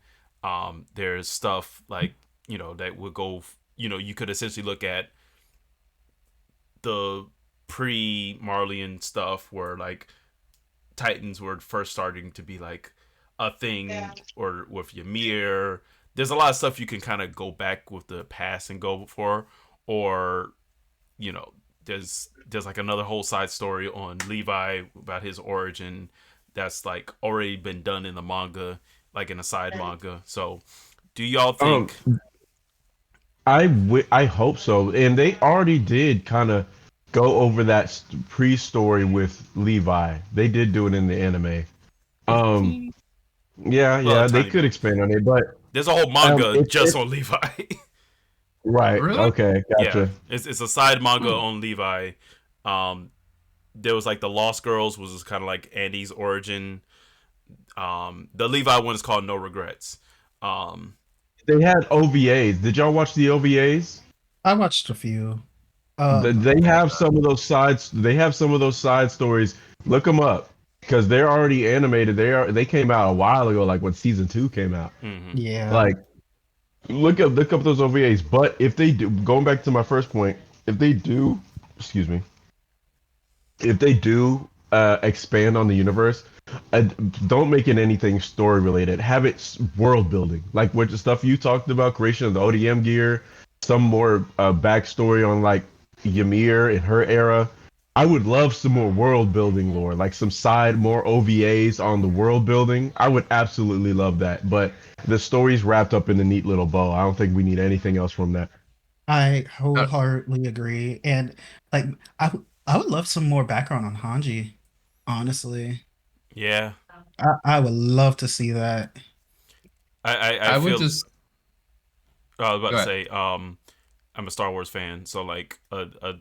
There's stuff like that would go. You could essentially look at the pre-Marlian stuff where like Titans were first starting to be like a thing, or with Ymir. There's a lot of stuff you can kind of go back with the past and go for, or you know, there's like another whole side story on Levi about his origin that's like already been done in the manga, like in a side manga. So, do y'all Um, think? I hope so. And they already did kind of go over that pre-story with Levi. They did do it in the anime. Um, yeah, Well, a yeah, they tiny could bit. expand on it, but There's a whole manga just it's on Levi. right. Really? Okay, Yeah, gotcha. it's a side manga on Levi. Um, there was like the Lost Girls, was kind of like Andy's origin. The Levi one is called No Regrets. Um, They had OVAs. Did y'all watch the OVAs? I watched a few. They have some of those sides. They have some of those side stories. Look them up because they're already animated. They came out a while ago, like when season 2 came out. mhm. Yeah. Like look up those OVAs. But if they do, going back to my first point, if they do, excuse me, if they do expand on the universe, uh, don't make it anything story related. Have it world building, like what the stuff you talked about, creation of the ODM gear, some more backstory on like Ymir and her era. I would love some more world building lore, like some side more OVAs on the world building. I would absolutely love that. But the story's wrapped up in a neat little bow. I don't think we need anything else from that. I Uh, wholeheartedly agree. And like I would love some more background on Hanji, honestly. Yeah, I would love to see that. I I would feel. just I was about go to ahead. say. I'm a Star Wars fan, so like a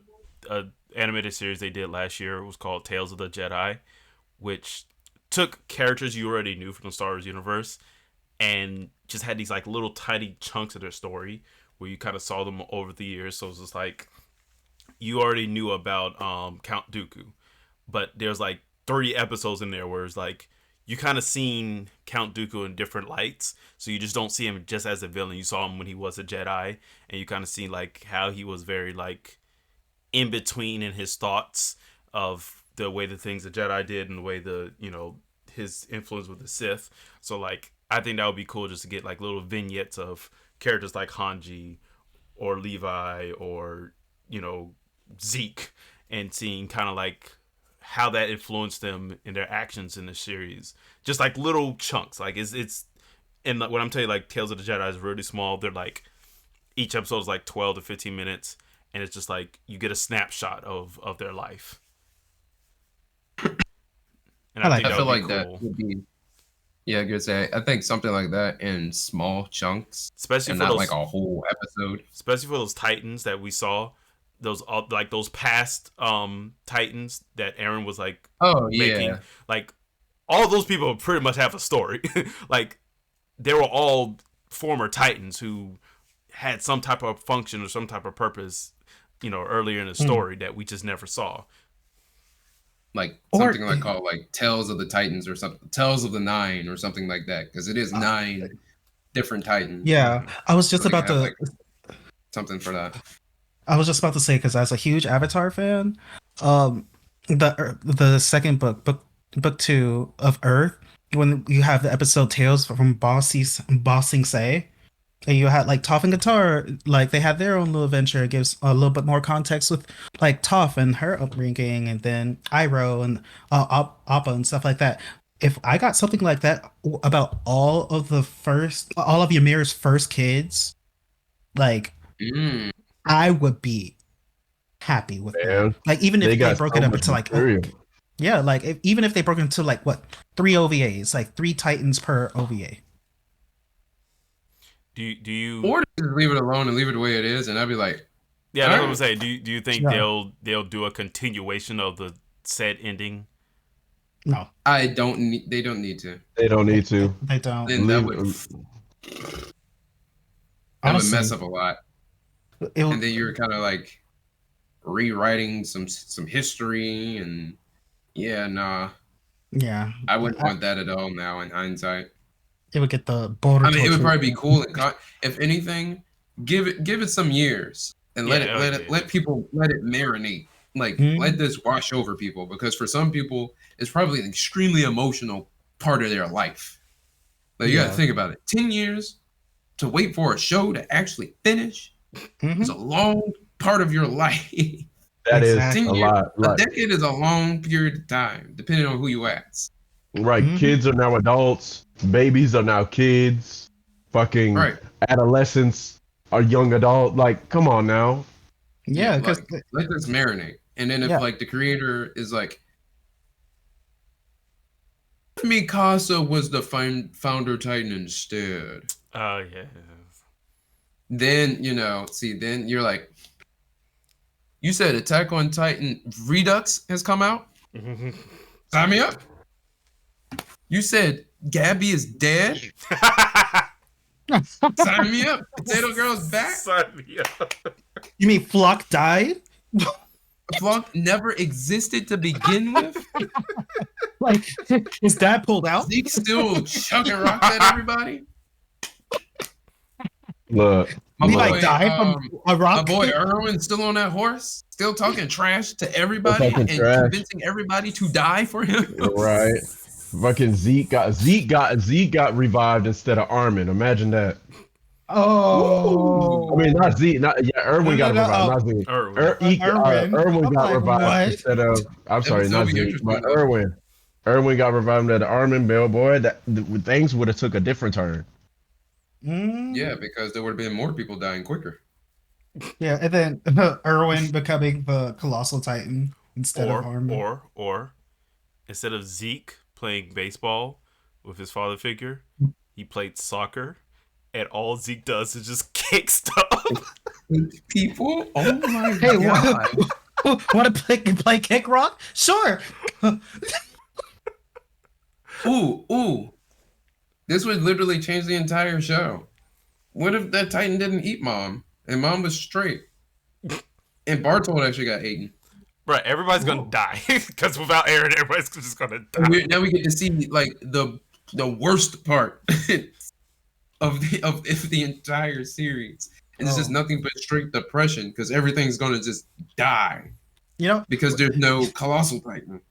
animated series they did last year was called Tales of the Jedi, which took characters you already knew from the Star Wars universe and just had these like little tiny chunks of their story where you kind of saw them over the years. So it's just like you already knew about Count Dooku, but there's like 30 episodes in there where it's like you kind of seen Count Dooku in different lights, so you just don't see him just as a villain. You saw him when he was a Jedi, and you kind of see like how he was very like in between in his thoughts of the way the things the Jedi did and the way his influence with the Sith. So like I think that would be cool just to get like little vignettes of characters like Hanji or Levi or Zeke, and seeing kind of like how that influenced them in their actions in the series. Just like little chunks. Like it's and what I'm telling you, like Tales of the Jedi is really small. They're like each episode is like 12 to 15 minutes, and it's just like you get a snapshot of their life. And I feel like cool. that would be. Yeah, I could say I think something like that in small chunks, especially and for not those, like a whole episode. Especially for those Titans that we saw, those past Titans that Aaron was like making. Like all those people pretty much have a story. Like they were all former Titans who had some type of function or some type of purpose, earlier in the story that we just never saw. Like something like called like Tales of the Titans or something, Tales of the Nine or something like that, because it is 9 different Titans. Yeah, I was just about to like, something for that. I was just about to say, because as a huge Avatar fan, the second book 2 of Earth, when you have the episode Tales from Bossing Say, and you had like Toph and Katara, like they had their own little adventure. It gives a little bit more context with like Toph and her upbringing, and then Iroh and Appa and stuff like that. If I got something like that about all of Ymir's first kids, like I would be happy with that. Like even if they broke it up into like even if they broke into like 3 OVAs, like 3 Titans per OVA. Do you or just leave it alone and leave it the way it is, and I'd be like, yeah, that's what I'm saying. Do you think they'll do a continuation of the said ending? No, I don't need. They don't need to. They don't need to. They don't. Then that would mess up a lot. And then you're kind of like rewriting some history, and I wouldn't want that at all now in hindsight. It would get the border. I mean, it would probably be cool. If anything, give it some years and let people let it marinate. Like let this wash over people, because for some people it's probably an extremely emotional part of their life. Like you got to think about it. 10 years to wait for a show to actually finish is a long part of your life. That is a lot. A decade is a long period of time, depending on who you ask. Right. Kids are now adults. Babies are now kids. Fucking adolescents are young adult. Like, come on now. Yeah, because let this marinate. And then if like the creator is like, if Mikasa was the founder Titan instead. Oh yeah. Then then you're like, you said Attack on Titan Redux has come out. Sign me up. You said Gabby is dead. Sign me up. Potato Girl's back. Sign me up. You mean Flock died? Flock never existed to begin with. Like, is Dad pulled out? Zeke still chucking rocks at everybody. Look, Levi died from a rock. My boy Erwin's still on that horse, still talking trash to everybody and convincing everybody to die for him. Right. Fucking Zeke got revived instead of Armin. Imagine that. Oh. I mean, not Zeke. Erwin got revived. Not Zeke. Erwin got revived instead of. I'm sorry, not Zeke, but Erwin. Erwin got revived instead of Armin. Boy, things would have took a different turn. Yeah, because there would have been more people dying quicker. Yeah, and then Erwin becoming the Colossal Titan instead of Armin. Or instead of Zeke playing baseball with his father figure, he played soccer, and all Zeke does is just kick stuff. People? Oh my god. Want to play kick rock? Sure. Ooh. This would literally change the entire show. What if that Titan didn't eat Mom, and Mom was straight? And Bartold actually got eaten. Right, everybody's gonna die because without Aaron, everybody's just gonna die. Now we get to see like the worst part of the entire series, and it's just nothing but straight depression because everything's gonna just die. You know, Because there's no Colossal Titan.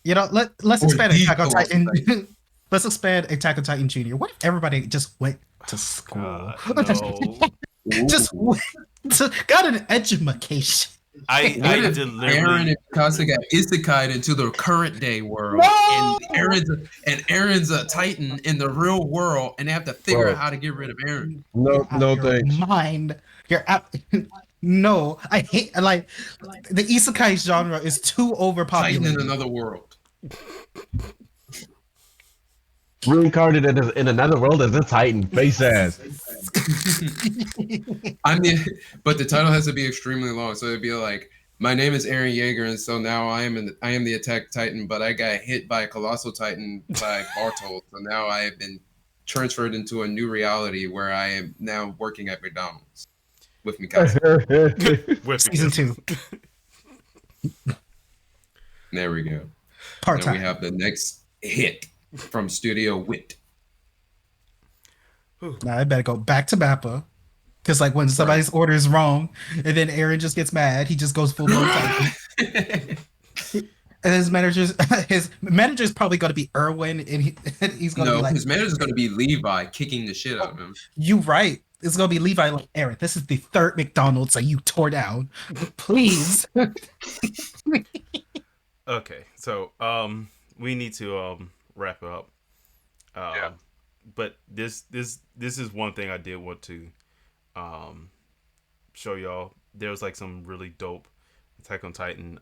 let's Or expand the Attack on Colossal Titan. Let's expand Attack on Titan Junior. What if everybody just went to school? No. Just went got an education. I What if deliberately. Aaron and Mikasa got isekai'd into the current day world, No! and Aaron's a Titan in the real world, and they have to figure Bro. out how to get rid of Aaron? No, You're out no of your thanks. mind. You're out. No, I hate like the isekai genre is too Titan in overpopulated. another world. Reincarnated in another world as a Titan, face ass. I mean, but the title has to be extremely long, so it'd be like, my name is Aaron Yeager, and so now I am the Attack Titan, but I got hit by a Colossal Titan by Bartold, so now I have been transferred into a new reality where I am now working at McDonald's with Mikasa. With Season 2, There we go. part Now we time. have the next hit from Studio Wit. Now I better go back to Mappa. Because like when somebody's order is wrong, and then Aaron just gets mad, he just goes full blown Titan. And his manager's probably going to be Erwin, and he's going to No, be like, his manager's going to be Levi kicking the shit out of him. "You right? It's going to be Levi like Aaron. This is the third McDonald's that you tore down. Please." Okay, so we need to wrap it up. Yeah. But this is one thing I did want to show y'all. There was like some really dope Attack on Titan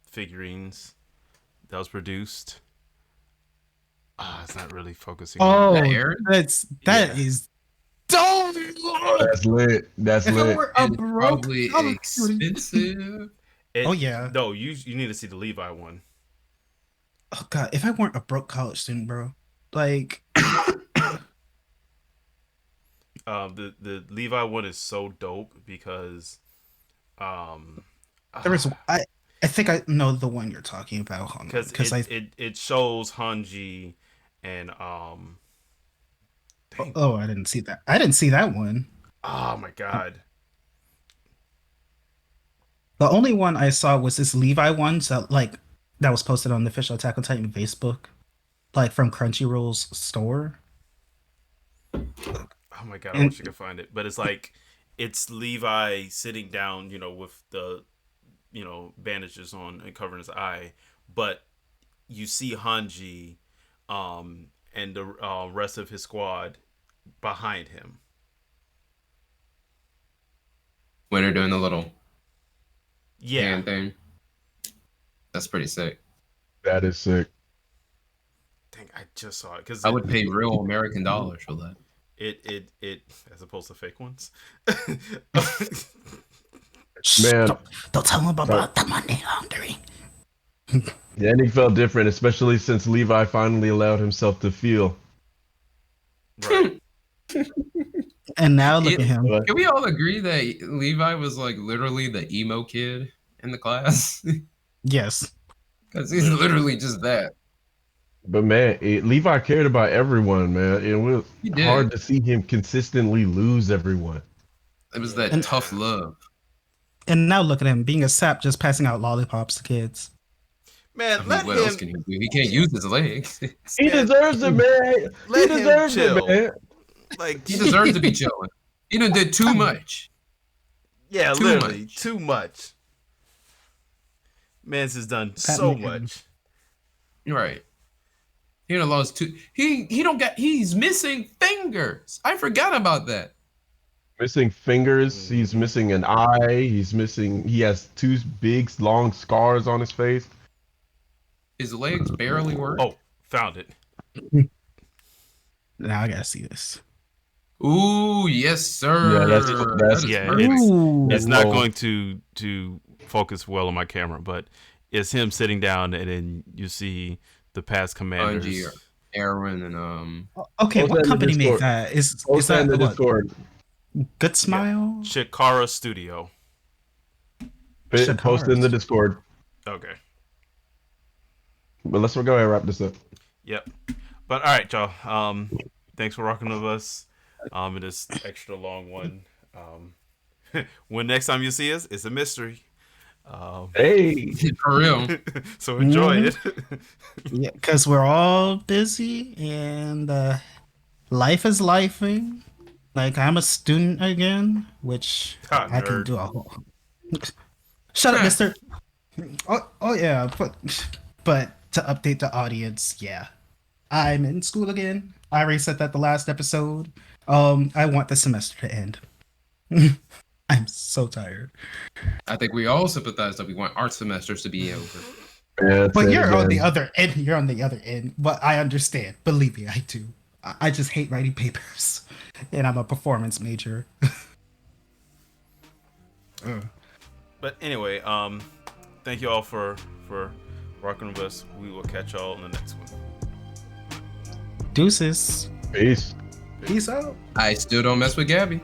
figurines that was produced. It's not really focusing. Oh, That Aaron? that is dope. That's lit. That's If it lit. were a And broke probably color expensive. Oh, yeah. No, you need to see the Levi one. Oh god, if I weren't a broke college student, bro, like The Levi one is so dope because there was I think I know the one you're talking about, because it shows Hanji and dang. oh, I didn't see that. I didn't see that one. Oh my god. The only one I saw was this Levi one, so like that was posted on the official Attack on Titan Facebook, like from Crunchyroll's store. Oh my god, I wish I could find it. But it's like it's Levi sitting down, with the bandages on and covering his eye, but you see Hanji and the rest of his squad behind him. When they're doing the little Yeah. hand thing. That's pretty sick. That is sick. Dang, I just saw it because I would pay real American dollars for that. it as opposed to fake ones. Man. Don't tell him about the money laundering. The ending felt different, especially since Levi finally allowed himself to feel. Right. And now look at him. Can we all agree that Levi was like literally the emo kid in the class? Yes. Because he's literally just that. But man, Levi cared about everyone, man. It was He did. hard to see him consistently lose everyone. It was that And- tough love. And now look at him being a sap, just passing out lollipops to kids. Man, I mean, let what else him can he do? He can't use his legs. He deserves it, man. let He him deserves chill. it, man. Like He deserves to be chilling. He done did too much. Yeah, Too literally much. too much. Mans has done so man. much. Right. He done lost two. He's missing fingers. I forgot about that. Missing fingers. He's missing an eye. He has two big, long scars on his face. His legs barely work. Oh, found it. Now I gotta see this. Ooh, yes, sir. Yeah, that's That is yeah, perfect. Ooh. It's not Whoa. going to focus well on my camera, but it's him sitting down, and then you see the past commanders. Bungie, Aaron, and Okay, Post that what in the company made Discord. that? Is Post that that in the what, Discord. Good Smile? Chikara Studio. Post it in the Discord. Okay. But let's go ahead and wrap this up. Yep. But all right, y'all. Thanks for rocking with us. In this extra long one. When next time you see us, it's a mystery. Hey, For real. So enjoy it. Yeah, because we're all busy and life is lifing. Like I'm a student again, which Ah, I can nerd. do a whole. Shut up, Mister. Oh yeah, but to update the audience, yeah, I'm in school again. I already said that the last episode. I want the semester to end. I'm so tired. I think we all sympathize that we want our semesters to be over. yeah, But say it you're on the again. other end. You're on the other end. But I understand. Believe me, I do. I just hate writing papers, and I'm a performance major. But anyway, thank you all for rocking with us. We will catch y'all in the next one. Deuces. Peace. Peace out. I still don't mess with Gabby.